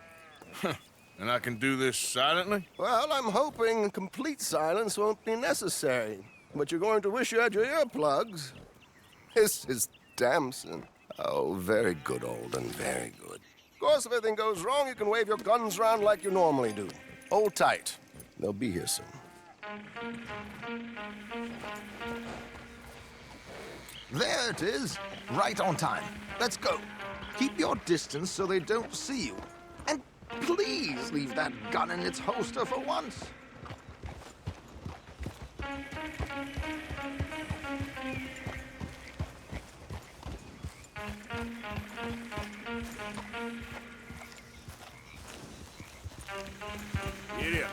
And I can do this silently? Well, I'm hoping complete silence won't be necessary. But you're going to wish you had your earplugs. This is Damson. Oh, very good, Alden, very good. Of course, if anything goes wrong, you can wave your guns around like you normally do. Hold tight. They'll be here soon. There it is. Right on time. Let's go. Keep your distance so they don't see you. And please leave that gun in its holster for once. Giddy up.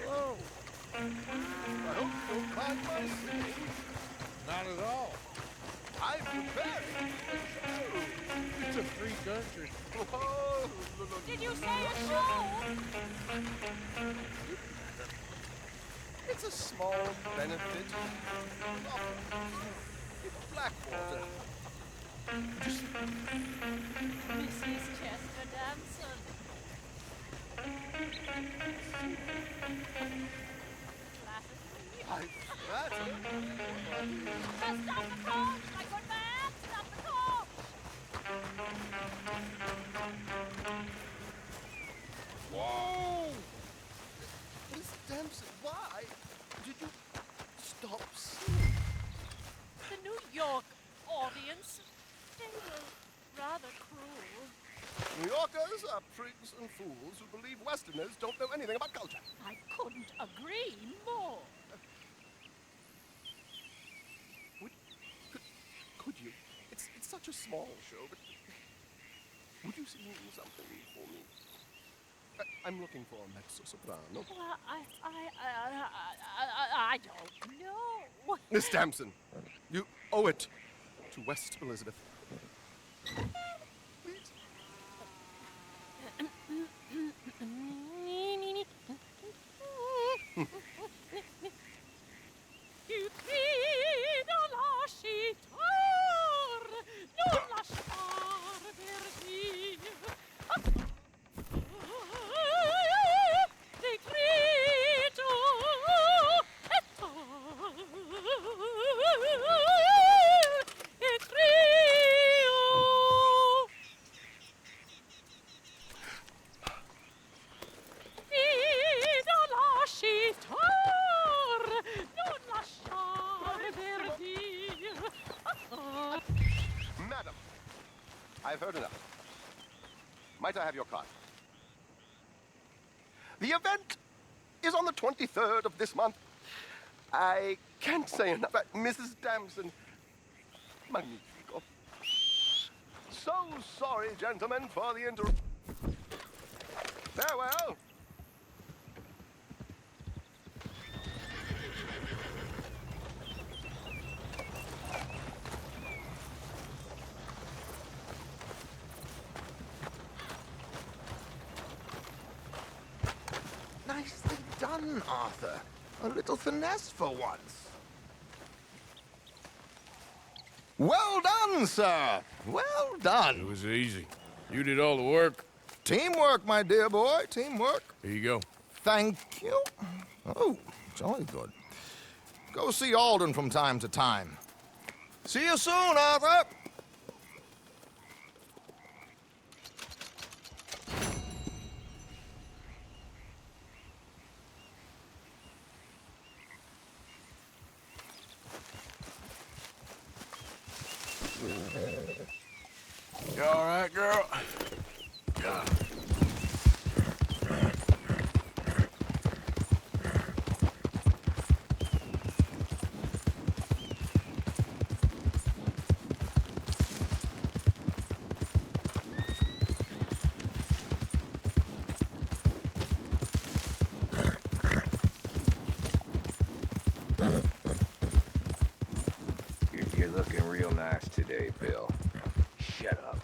Hello. I hope you don't mind my singing. Not at all. I'm preparing a show. It's a free country. Did you say a show? It's a small benefit. It's Blackwater. Mrs. Chester Damson. Stop the car! My good man! Stop the car! Whoa! Miss Damson, why did you stop singing? The New York audience, they were rather cruel. New Yorkers are prigs and fools who believe Westerners don't know anything about culture. I couldn't agree more. Could you? It's such a small show, but would you sing something for me? I'm looking for a mezzo-soprano. Well, I don't know. Miss Damson, you owe it to West Elizabeth. Tu cries dans la chitoire, non lasciar verdir. Des cris et trio. Cris dans la chitoire, non lasciar verdir. Madam, I've heard enough. Might I have your card? The event is on the 23rd of this month. I can't say enough. Mrs. Damson, magnifico. So sorry, gentlemen, for the Farewell. Nicely done, Arthur. A little finesse for once. Well done, sir. Well done. It was easy. You did all the work. Teamwork, my dear boy. Teamwork. Here you go. Thank you. Oh, jolly good. Go see Alden from time to time. See you soon, Arthur. You all right, girl? Yeah. You're looking real nice today, Bill. Shut up.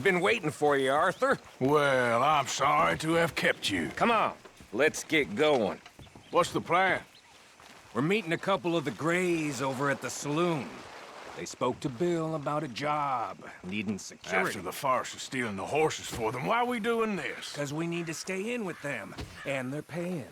Been waiting for you, Arthur. Well, I'm sorry to have kept you. Come on, let's get going. What's the plan? We're meeting a couple of the Grays over at the saloon. They spoke to Bill about a job, needing security. After the farce of stealing the horses for them, why are we doing this? Because we need to stay in with them, and they're paying.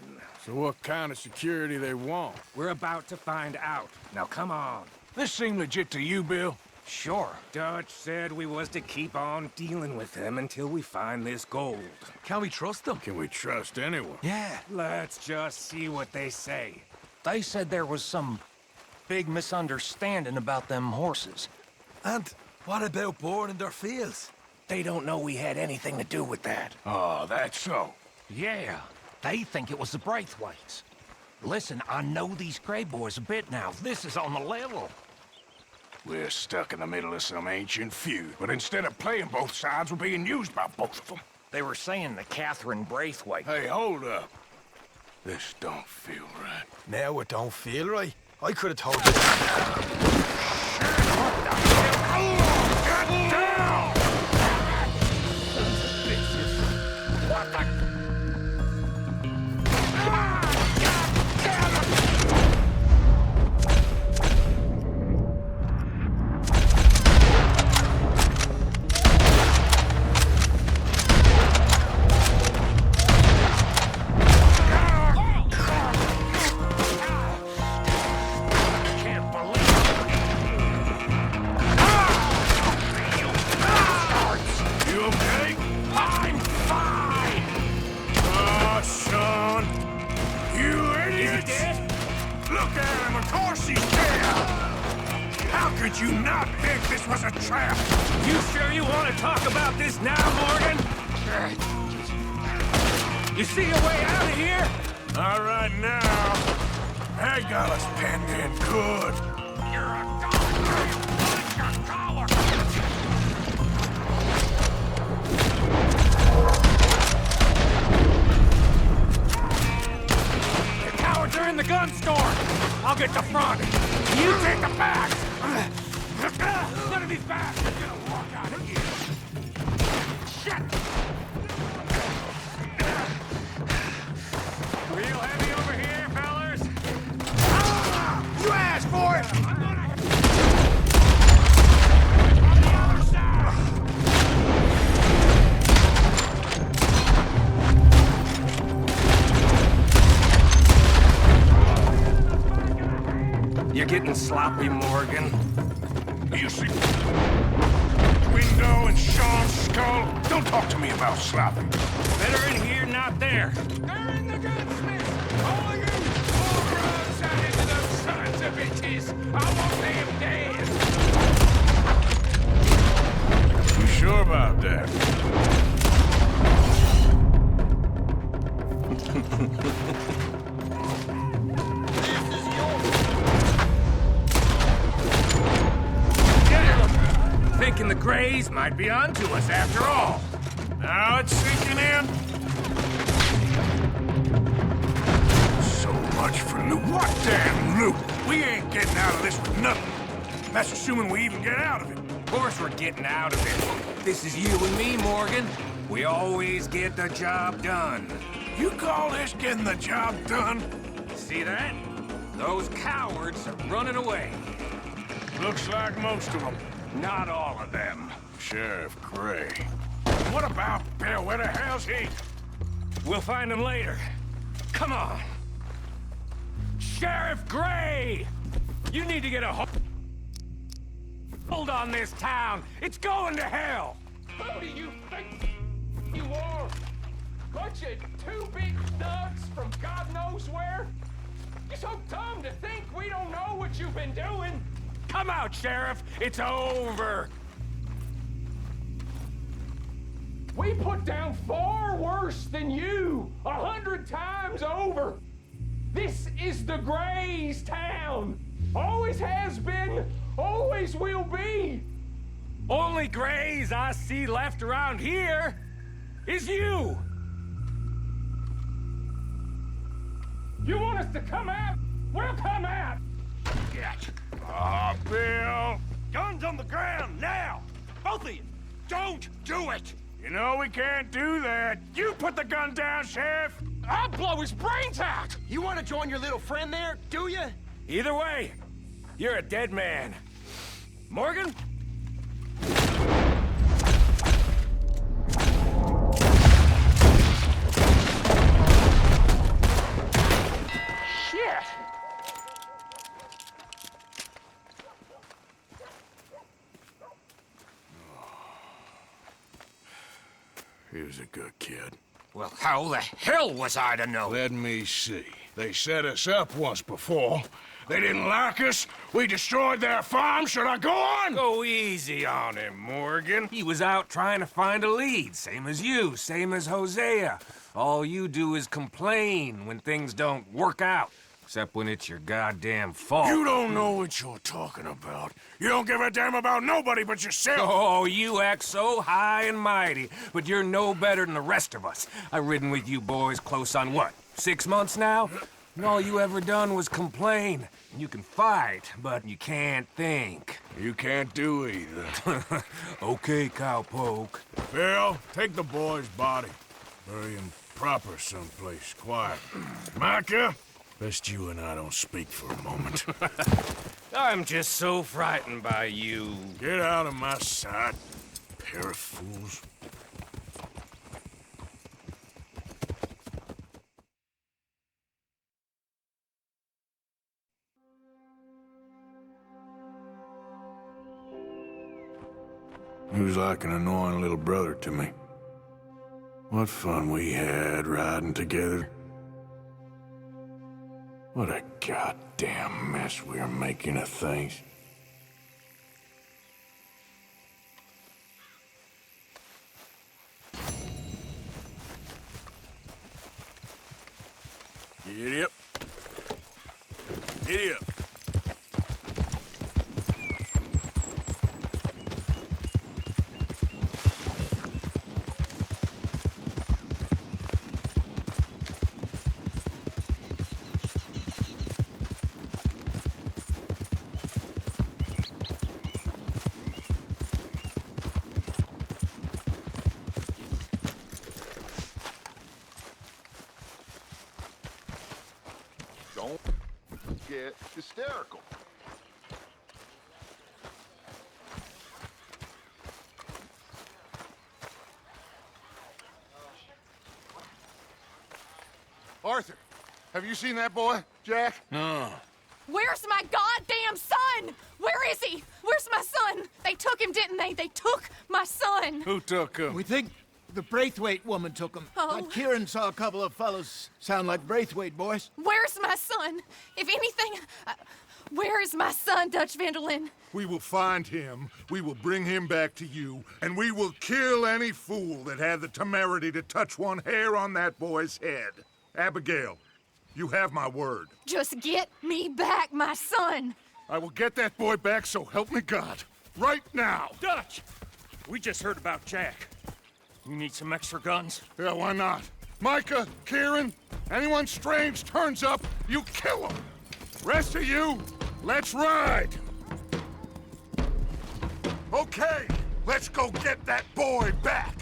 So what kind of security they want? We're about to find out. Now come on. This seem legit to you, Bill? Sure. Dutch said we was to keep on dealing with them until we find this gold. Can we trust them? Can we trust anyone? Yeah. Let's just see what they say. They said there was some big misunderstanding about them horses. And what about boring their fields? They don't know we had anything to do with that. Oh, that's so. Yeah, they think it was the Braithwaites. Listen, I know these Gray boys a bit now. This is on the level. We're stuck in the middle of some ancient feud, but instead of playing both sides, we're being used by both of them. They were saying the Catherine Braithwaite. Hey, hold up. This don't feel right. Now it don't feel right. I could have told you. Could you not think this was a trap? You sure you want to talk about this now, Morgan? You see a way out of here? All right now. They got us penned in good. You're a coward! You're a coward! The cowards are in the gun store! I'll get the front. You take the back! None of these bastards are gonna walk out of here! Shit! Real heavy over here, fellas! Ah! You asked for it! I'm gonna... On the other side! You're getting sloppy, Morgan. You see... Wingo and Sean's skull? Don't talk to me about sloppy. Better in here, not there. They're in the gunsmith! All you four roads out into those sons of bitches! I want them dead! You sure about that? Thinking the Grays might be onto us after all. Now it's sinking in. So much for loot. What damn loot? We ain't getting out of this with nothing. That's assuming we even get out of it. Of course we're getting out of it. This is you and me, Morgan. We always get the job done. You call this getting the job done? See that? Those cowards are running away. Looks like most of them. Not all of them. Sheriff Gray. What about Bill? Where the hell's he? We'll find him later. Come on. Sheriff Gray! You need to get a hold... Hold on this town. It's going to hell. Who do you think you are? Bunch of two big thugs from God knows where? You're so dumb to think we don't know what you've been doing. Come out, Sheriff. It's over. We put down far worse than you, 100 times over. This is the Grays town. Always has been, always will be. Only Grays I see left around here is you. You want us to come out? We'll come out. Get. Ah, Bill. Guns on the ground, now. Both of you. Don't do it. You know we can't do that. You put the gun down, Sheriff. I'll blow his brains out. You want to join your little friend there, do you? Either way, you're a dead man. Morgan? Shit! He was a good kid. Well, how the hell was I to know? Let me see. They set us up once before. They didn't like us. We destroyed their farm. Should I go on? Go easy on him, Morgan. He was out trying to find a lead, same as you, same as Hosea. All you do is complain when things don't work out. Except when it's your goddamn fault. You don't know what you're talking about. You don't give a damn about nobody but yourself. Oh, you act so high and mighty, but you're no better than the rest of us. I've ridden with you boys close on what, 6 months now? And all you ever done was complain. You can fight, but you can't think. You can't do either. Okay, cowpoke. Bill, take the boy's body. Bury him proper someplace, quiet. Micah, best you and I don't speak for a moment. I'm just so frightened by you. Get out of my sight, pair of fools. He was like an annoying little brother to me. What fun we had riding together. What a goddamn mess we are making of things. Giddy up. Giddy up. Don't get hysterical. Arthur, have you seen that boy, Jack? No. Where's my goddamn son? Where is he? Where's my son? They took him, didn't they? They took my son. Who took him? We think the Braithwaite woman took him. Oh. But Kieran saw a couple of fellows sound like Braithwaite boys. Where's my son? If anything, where is my son, Dutch Vanderlyn? We will find him, we will bring him back to you, and we will kill any fool that had the temerity to touch one hair on that boy's head. Abigail, you have my word. Just get me back, my son. I will get that boy back, so help me God. Right now. Dutch! We just heard about Jack. You need some extra guns? Yeah, why not? Micah, Kieran, anyone strange turns up, you kill him. Rest of you, let's ride. Okay, let's go get that boy back.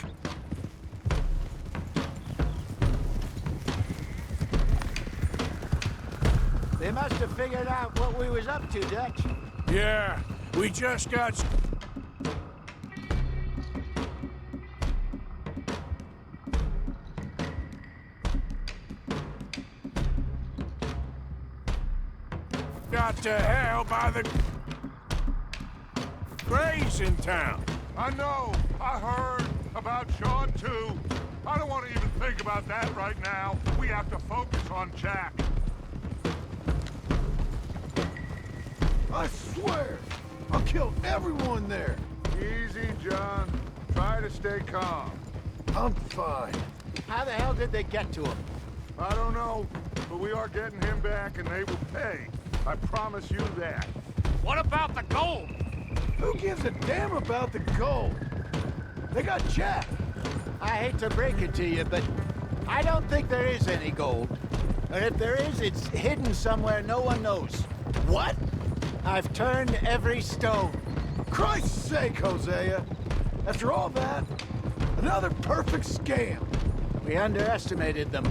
They must have figured out what we was up to, Dutch. Yeah, we just got... got to hell by the... Gray's in town. I know. I heard about Sean, too. I don't want to even think about that right now. We have to focus on Jack. I swear, I'll kill everyone there. Easy, John. Try to stay calm. I'm fine. How the hell did they get to him? I don't know, but we are getting him back and they will pay. I promise you that. What about the gold? Who gives a damn about the gold? They got Jack. I hate to break it to you, but I don't think there is any gold. And if there is, it's hidden somewhere no one knows. What? I've turned every stone. Christ's sake, Hosea. After all that, another perfect scam. We underestimated them.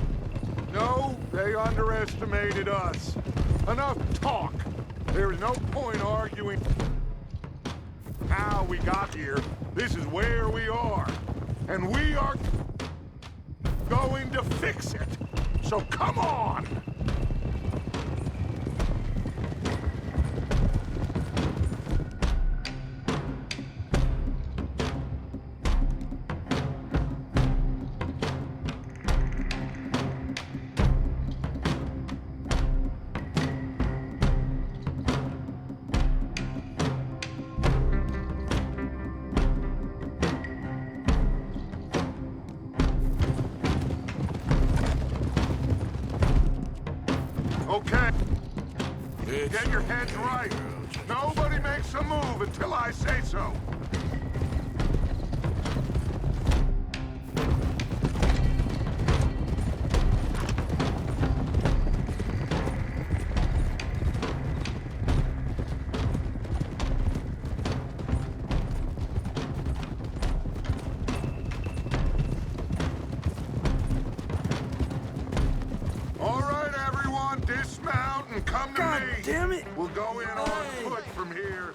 No, they underestimated us. Enough talk. There is no point arguing how we got here. This is where we are. And we are going to fix it. So come on! Okay. Get your heads right. Nobody makes a move until I say so. Come to me! Damn it! We'll go in on foot from here.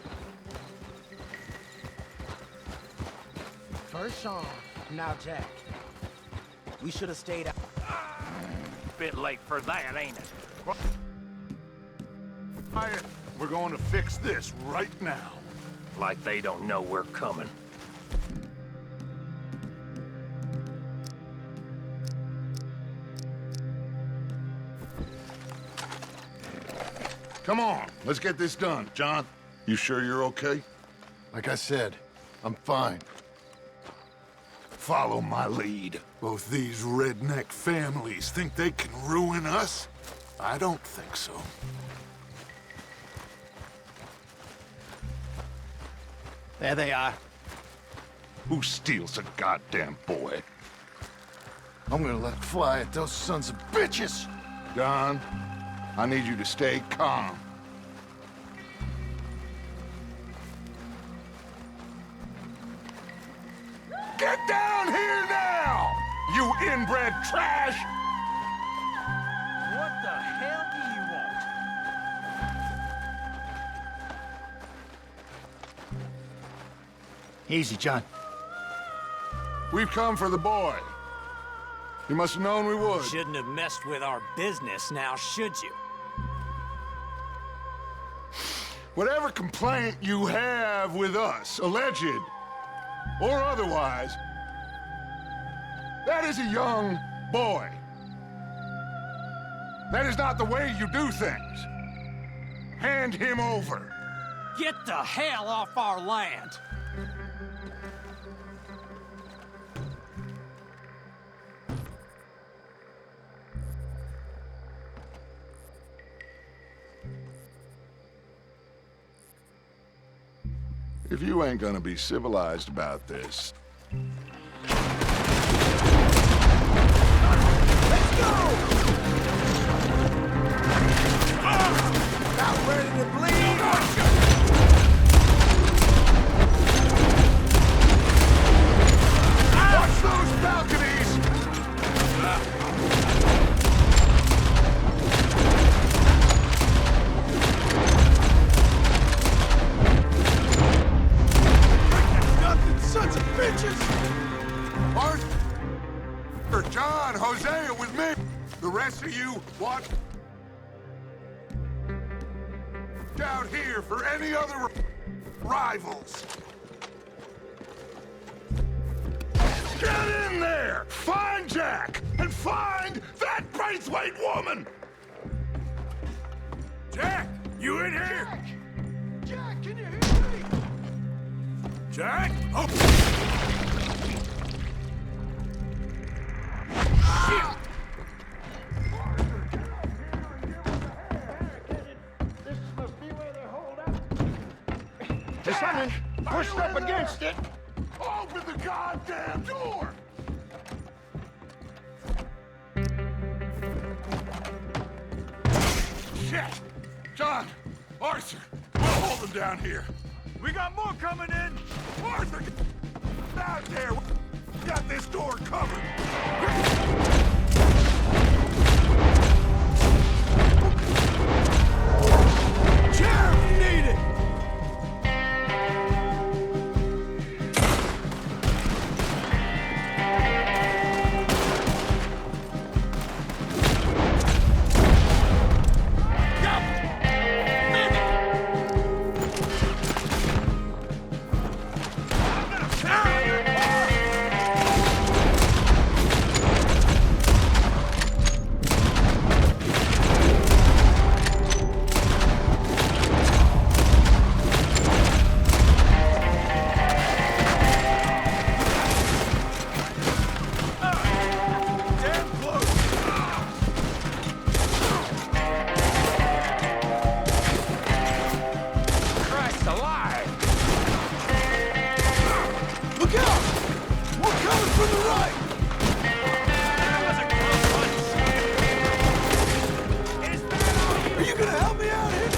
First Sean, now Jack. We should have stayed out. Bit late for that, ain't it? Quiet. We're going to fix this right now. Like they don't know we're coming. Come on, let's get this done. John, you sure you're okay? Like I said, I'm fine. Follow my lead. Both these redneck families think they can ruin us? I don't think so. There they are. Who steals a goddamn boy? I'm gonna let fly at those sons of bitches! Don, I need you to stay calm. Get down here now, you inbred trash! What the hell do you want? Easy, John. We've come for the boy. You must have known we would. Shouldn't have messed with our business now, should you? Whatever complaint you have with us, alleged or otherwise, that is a young boy. That is not the way you do things. Hand him over. Get the hell off our land! If you ain't gonna be civilized about this... Let's go! Not ready to bleed! Watch those balconies! Sons of bitches! Arthur, John, Hosea with me. The rest of you, watch out here for any other rivals. Get in there! Find Jack! And find that Braithwaite woman! Jack, you in here? Jack, can you hear me? Jack? Oh! Shit! This must be where they're holed up. There's something pushed up against it. Open the goddamn door! Shit! John! Arthur! We'll hold them down here. We got more coming in! Arthur! Get out there! We got this door covered! Sheriff needed! Christ alive! Look out! We're coming from the right! Are you gonna help me out here?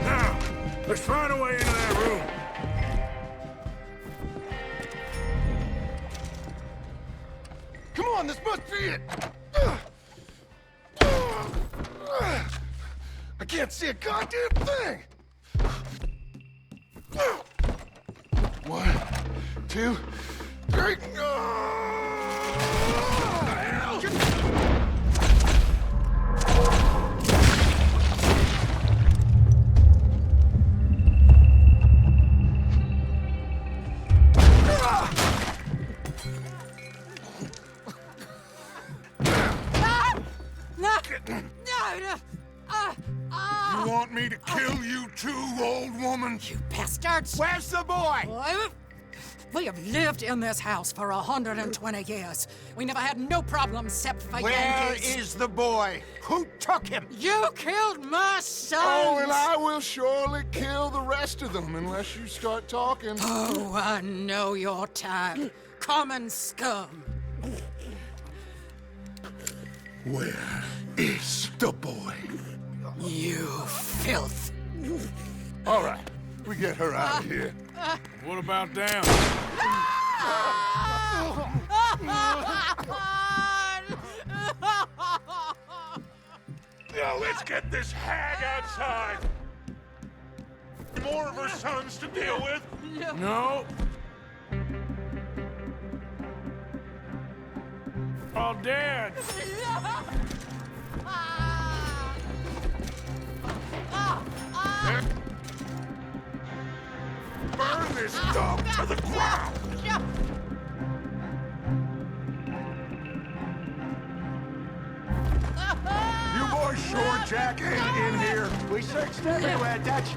Now, let's find a way into that room. Come on, this must be it! I can't see a goddamn thing! 1, 2, 3. You want me to kill you too, old woman? You bastards! Where's the boy? We have lived in this house for 120 years. We never had no problems except for Where Yankees. is the boy? Who took him? You killed my son! Oh, and I will surely kill the rest of them unless you start talking. Oh, I know your type. Common scum. Where is the boy? You filth. All right, we get her out of here. What about down? Now let's get this hag outside. More of her sons to deal with. No. All dead. Burn this dump to the ground. You boys sure Jack ain't in here? We searched everywhere, Dutch.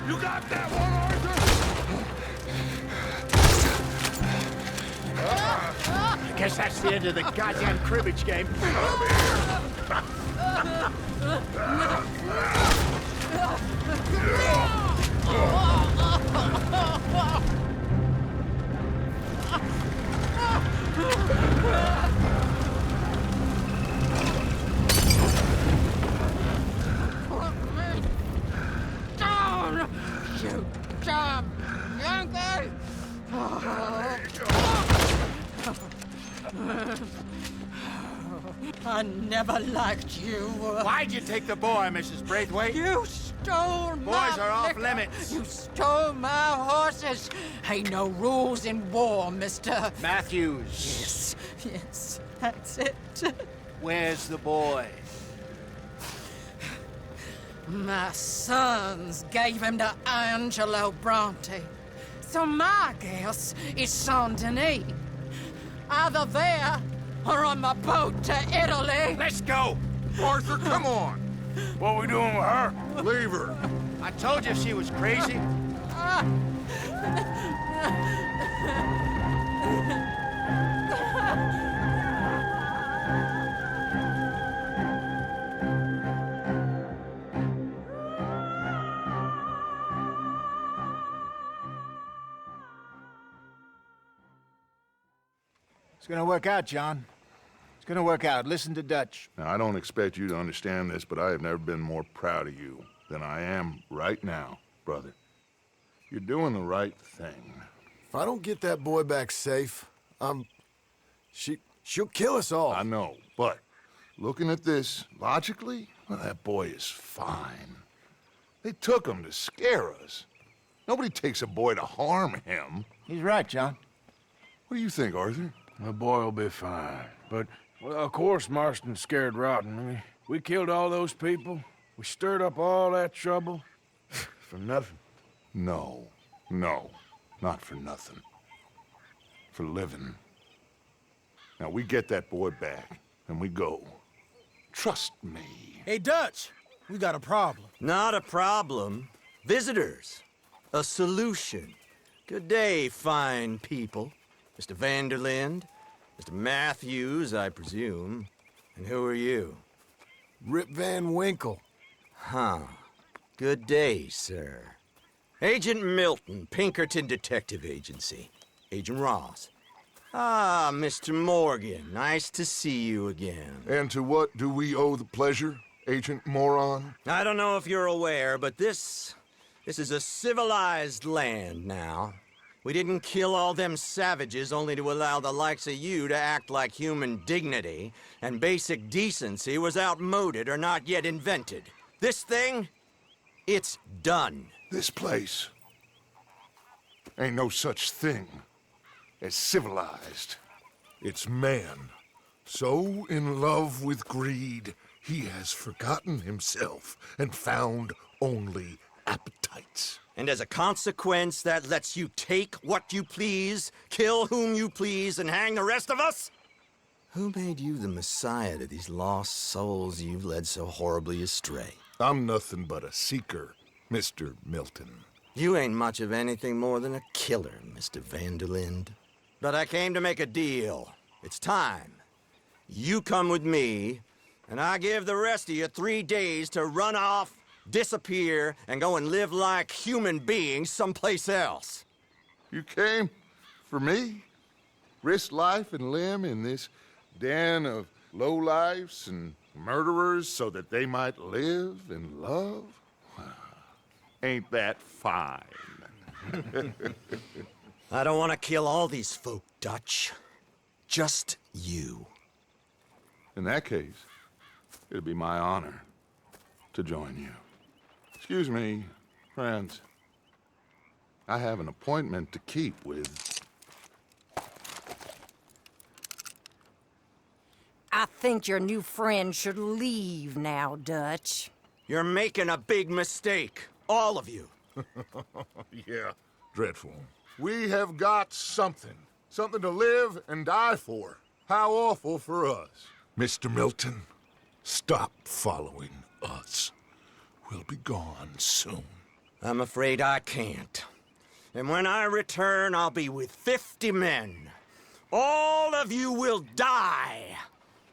You got that one, Arthur? I guess that's the end of the goddamn cribbage game. I never liked you. Why'd you take the boy, Mrs. Braithwaite? You stole my Boys are off liquor. limits. You stole my horses. Ain't no rules in war, mister. Matthews. Yes, that's it. Where's the boy? My sons gave him to Angelo Bronte. So my guess is Saint-Denis. Either there or on my boat to Italy. Let's go! Arthur, come on! What we doing with her? Leave her. I told you she was crazy. It's gonna work out, John. It's gonna work out. Listen to Dutch. Now, I don't expect you to understand this, but I have never been more proud of you than I am right now, brother. You're doing the right thing. If I don't get that boy back safe, she'll kill us all. I know, but looking at this logically, well, that boy is fine. They took him to scare us. Nobody takes a boy to harm him. He's right, John. What do you think, Arthur? The boy will be fine. But, well, of course Marston's scared rotten. I mean, we killed all those people. We stirred up all that trouble. For nothing. No, not for nothing. For living. Now, we get that boy back, and we go. Trust me. Hey, Dutch, we got a problem. Not a problem. Visitors. A solution. Good day, fine people. Mr. Vanderlind, Mr. Matthews, I presume. And who are you? Rip Van Winkle. Huh. Good day, sir. Agent Milton, Pinkerton Detective Agency. Agent Ross. Ah, Mr. Morgan, nice to see you again. And to what do we owe the pleasure, Agent Moron? I don't know if you're aware, but this is a civilized land now. We didn't kill all them savages only to allow the likes of you to act like human dignity, and basic decency was outmoded or not yet invented. This thing, it's done. This place ain't no such thing as civilized. It's man, so in love with greed, he has forgotten himself and found only appetites. And as a consequence, that lets you take what you please, kill whom you please, and hang the rest of us? Who made you the messiah to these lost souls you've led so horribly astray? I'm nothing but a seeker, Mr. Milton. You ain't much of anything more than a killer, Mr. Vanderlind. But I came to make a deal. It's time. You come with me, and I give the rest of you 3 days to run off, disappear, and go and live like human beings someplace else. You came for me? Risk life and limb in this den of lowlifes and murderers so that they might live and love? Ain't that fine? I don't want to kill all these folk, Dutch. Just you. In that case, it'll be my honor to join you. Excuse me, friends. I have an appointment to keep with... I think your new friend should leave now, Dutch. You're making a big mistake. All of you. Yeah, dreadful. We have got something. Something to live and die for. How awful for us. Mr. Milton, stop following us. We'll be gone soon. I'm afraid I can't. And when I return, I'll be with 50 men. All of you will die.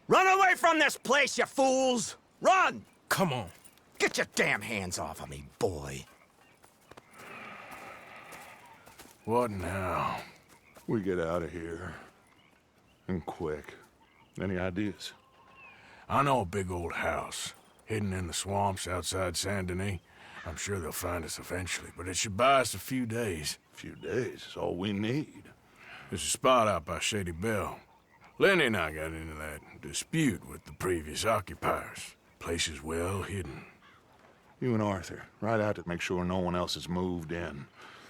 Run away from this place, you fools! Run! Come on. Get your damn hands off of me, boy. What now? We get out of here. And quick. Any ideas? I know a big old house, hidden in the swamps outside Saint-Denis. I'm sure they'll find us eventually, but it should buy us a few days. A few days is all we need. There's a spot out by Shady Bell. Lenny and I got into that dispute with the previous occupiers. Place is well hidden. You and Arthur, ride out to make sure no one else has moved in.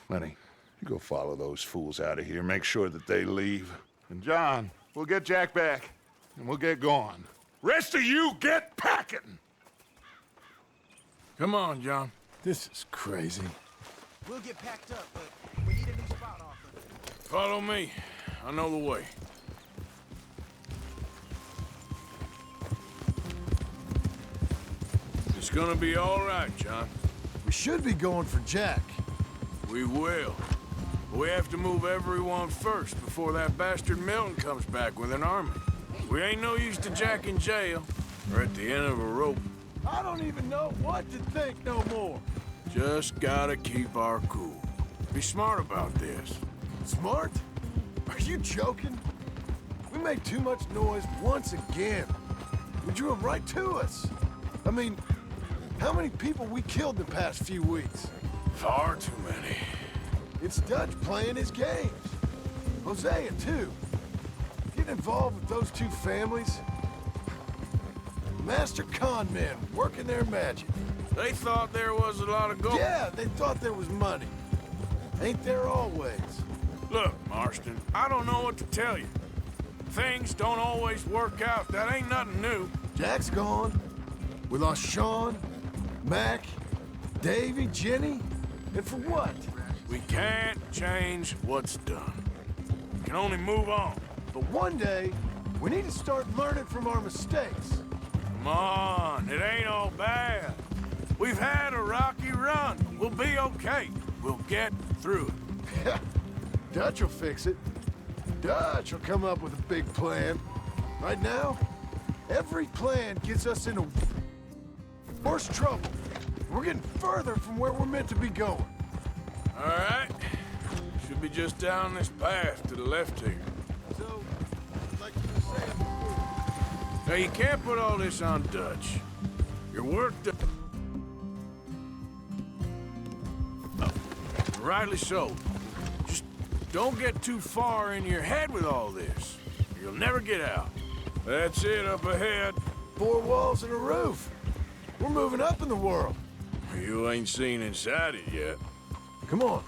Lenny, you go follow those fools out of here. Make sure that they leave. And John, we'll get Jack back, and we'll get going. Rest of you, get packing! Come on, John. This is crazy. We'll get packed up, but we need a new spot off. Follow me. I know the way. It's gonna be all right, John. We should be going for Jack. We will. But we have to move everyone first before that bastard Milton comes back with an army. We ain't no use to Jack in jail or at the end of a rope. I don't even know what to think no more. Just gotta keep our cool. Be smart about this. Smart? Are you joking? We made too much noise once again. We drew them right to us. I mean, how many people we killed the past few weeks? Far too many. It's Dutch playing his games. Hosea, too. Getting involved with those two families. Master con men working their magic. They thought there was a lot of gold. Yeah, they thought there was money. Ain't there always? Look, Marston, I don't know what to tell you. Things don't always work out. That ain't nothing new. Jack's gone. We lost Sean, Mac, Davy, Jenny. And for what? We can't change what's done. We can only move on. But one day, we need to start learning from our mistakes. Come on, it ain't all bad. We've had a rocky run. We'll be okay. We'll get through it. Yeah, Dutch will fix it. Dutch will come up with a big plan. Right now, every plan gets us into worse trouble. We're getting further from where we're meant to be going. All right. Should be just down this path to the left here. So, like you were saying before... Now, you can't put all this on Dutch. Your work done. Oh, rightly so. Just don't get too far in your head with all this. You'll never get out. That's it up ahead. 4 walls and a roof. We're moving up in the world. You ain't seen inside it yet. Come on.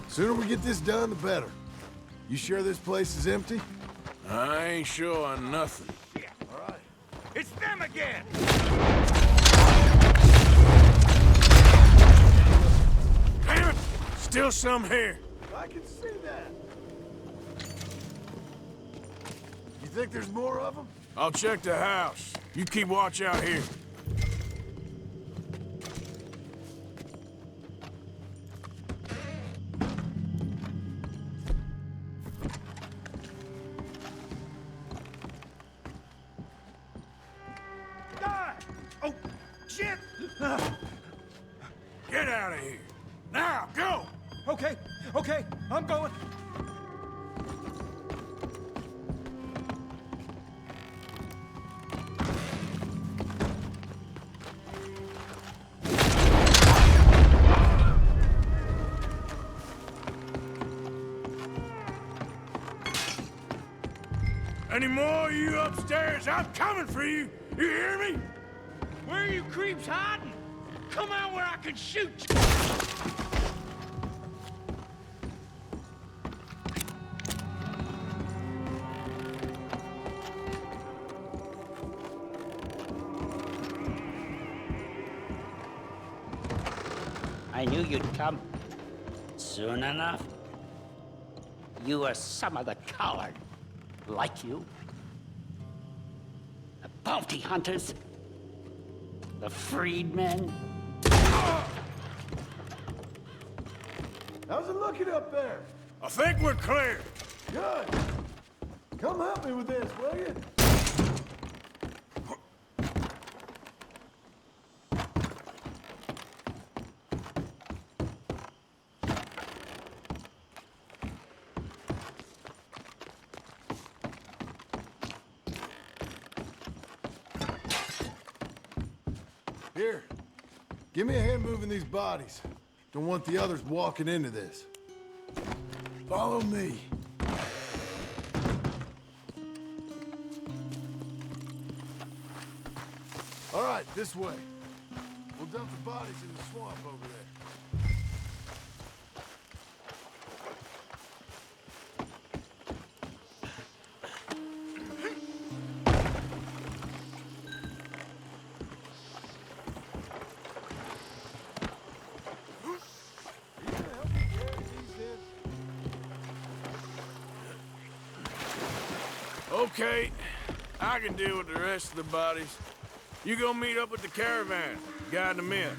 Sooner we get this done, the better. You sure this place is empty? I ain't sure on nothing. All right. It's them again! Damn it! Still some here. I can see that. You think there's more of them? I'll check the house. You keep watch out here. Oh, shit! Get out of here. Now, go! Okay, okay, I'm going. Any more of you upstairs? I'm coming for you. You hear me? Where are you creeps hiding? Come out where I can shoot you! I knew you'd come. Soon enough. You are some of the coward. Like you. The bounty hunters. The freedmen. How's it looking up there? I think we're clear. Good. Come help me with this, will you? Here, give me a hand moving these bodies. Don't want the others walking into this. Follow me. All right, this way. We'll dump the bodies in the swamp over there. Okay, I can deal with the rest of the bodies. You go meet up with the caravan, guide them in.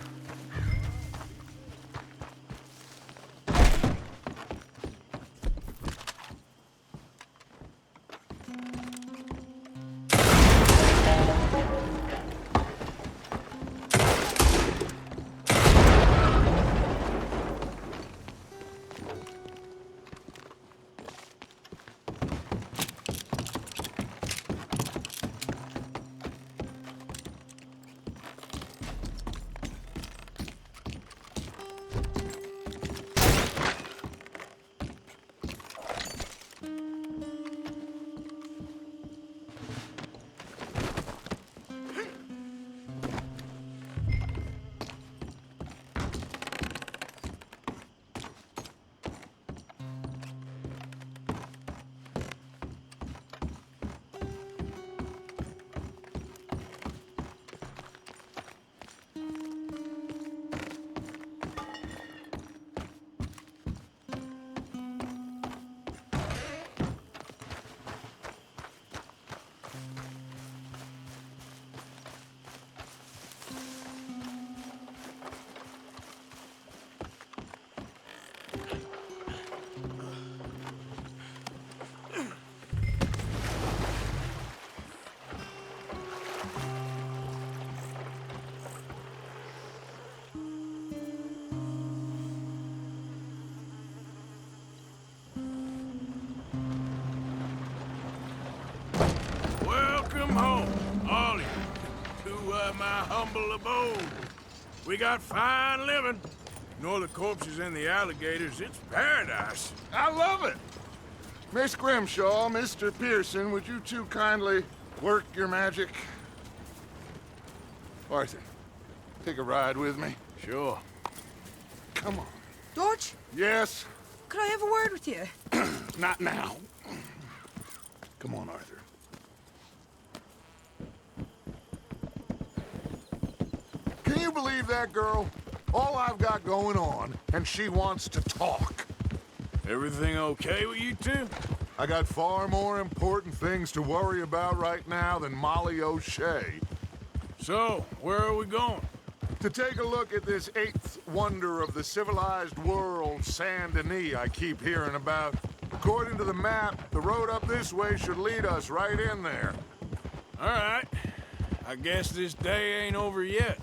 Welcome home, all of you, to my humble abode. We got fine living. Ignore the corpses and the alligators, it's paradise. I love it. Miss Grimshaw, Mr. Pearson, would you two kindly work your magic? Arthur, take a ride with me. Sure. Come on. Dodge, Yes? could I have a word with you? Not now. Come on, Arthur. Can you believe that girl? All I've got going on, and she wants to talk. Everything okay with you two? I got far more important things to worry about right now than Molly O'Shea. So, where are we going? To take a look at this eighth wonder of the civilized world, Saint Denis, I keep hearing about. According to the map, the road up this way should lead us right in there. All right. I guess this day ain't over yet.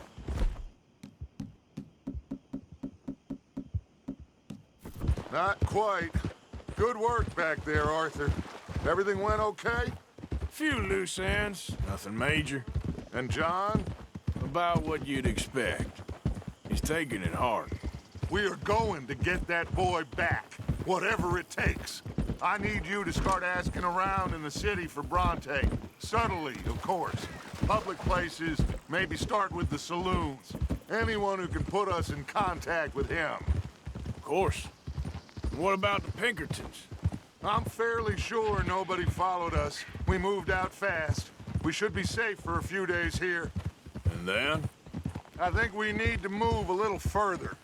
Not quite. Good work back there, Arthur. Everything went okay? Few loose ends, nothing major. And John? About what you'd expect. He's taking it hard. We are going to get that boy back, whatever it takes. I need you to start asking around in the city for Bronte. Subtly, of course. Public places, maybe start with the saloons. Anyone who can put us in contact with him. Of course. What about the Pinkertons? I'm fairly sure nobody followed us. We moved out fast. We should be safe for a few days here. And then? I think we need to move a little further.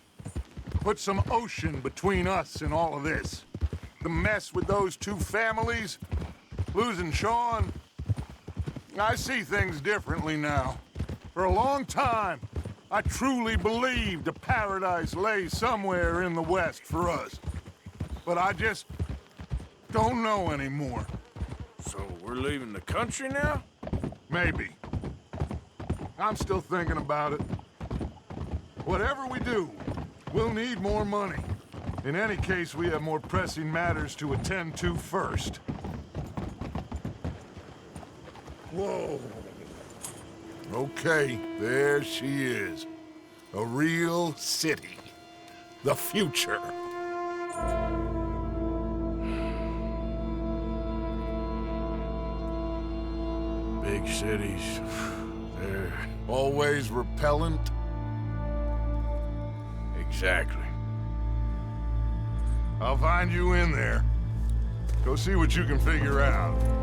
Put some ocean between us and all of this. The mess with those two families, losing Sean. I see things differently now. For a long time, I truly believed a paradise lay somewhere in the West for us. But I just don't know anymore. So we're leaving the country now? Maybe. I'm still thinking about it. Whatever we do, we'll need more money. In any case, we have more pressing matters to attend to first. Whoa. Okay, there she is. A real city. The future. Big cities, They're always repellent? Exactly. I'll find you in there. Go see what you can figure out.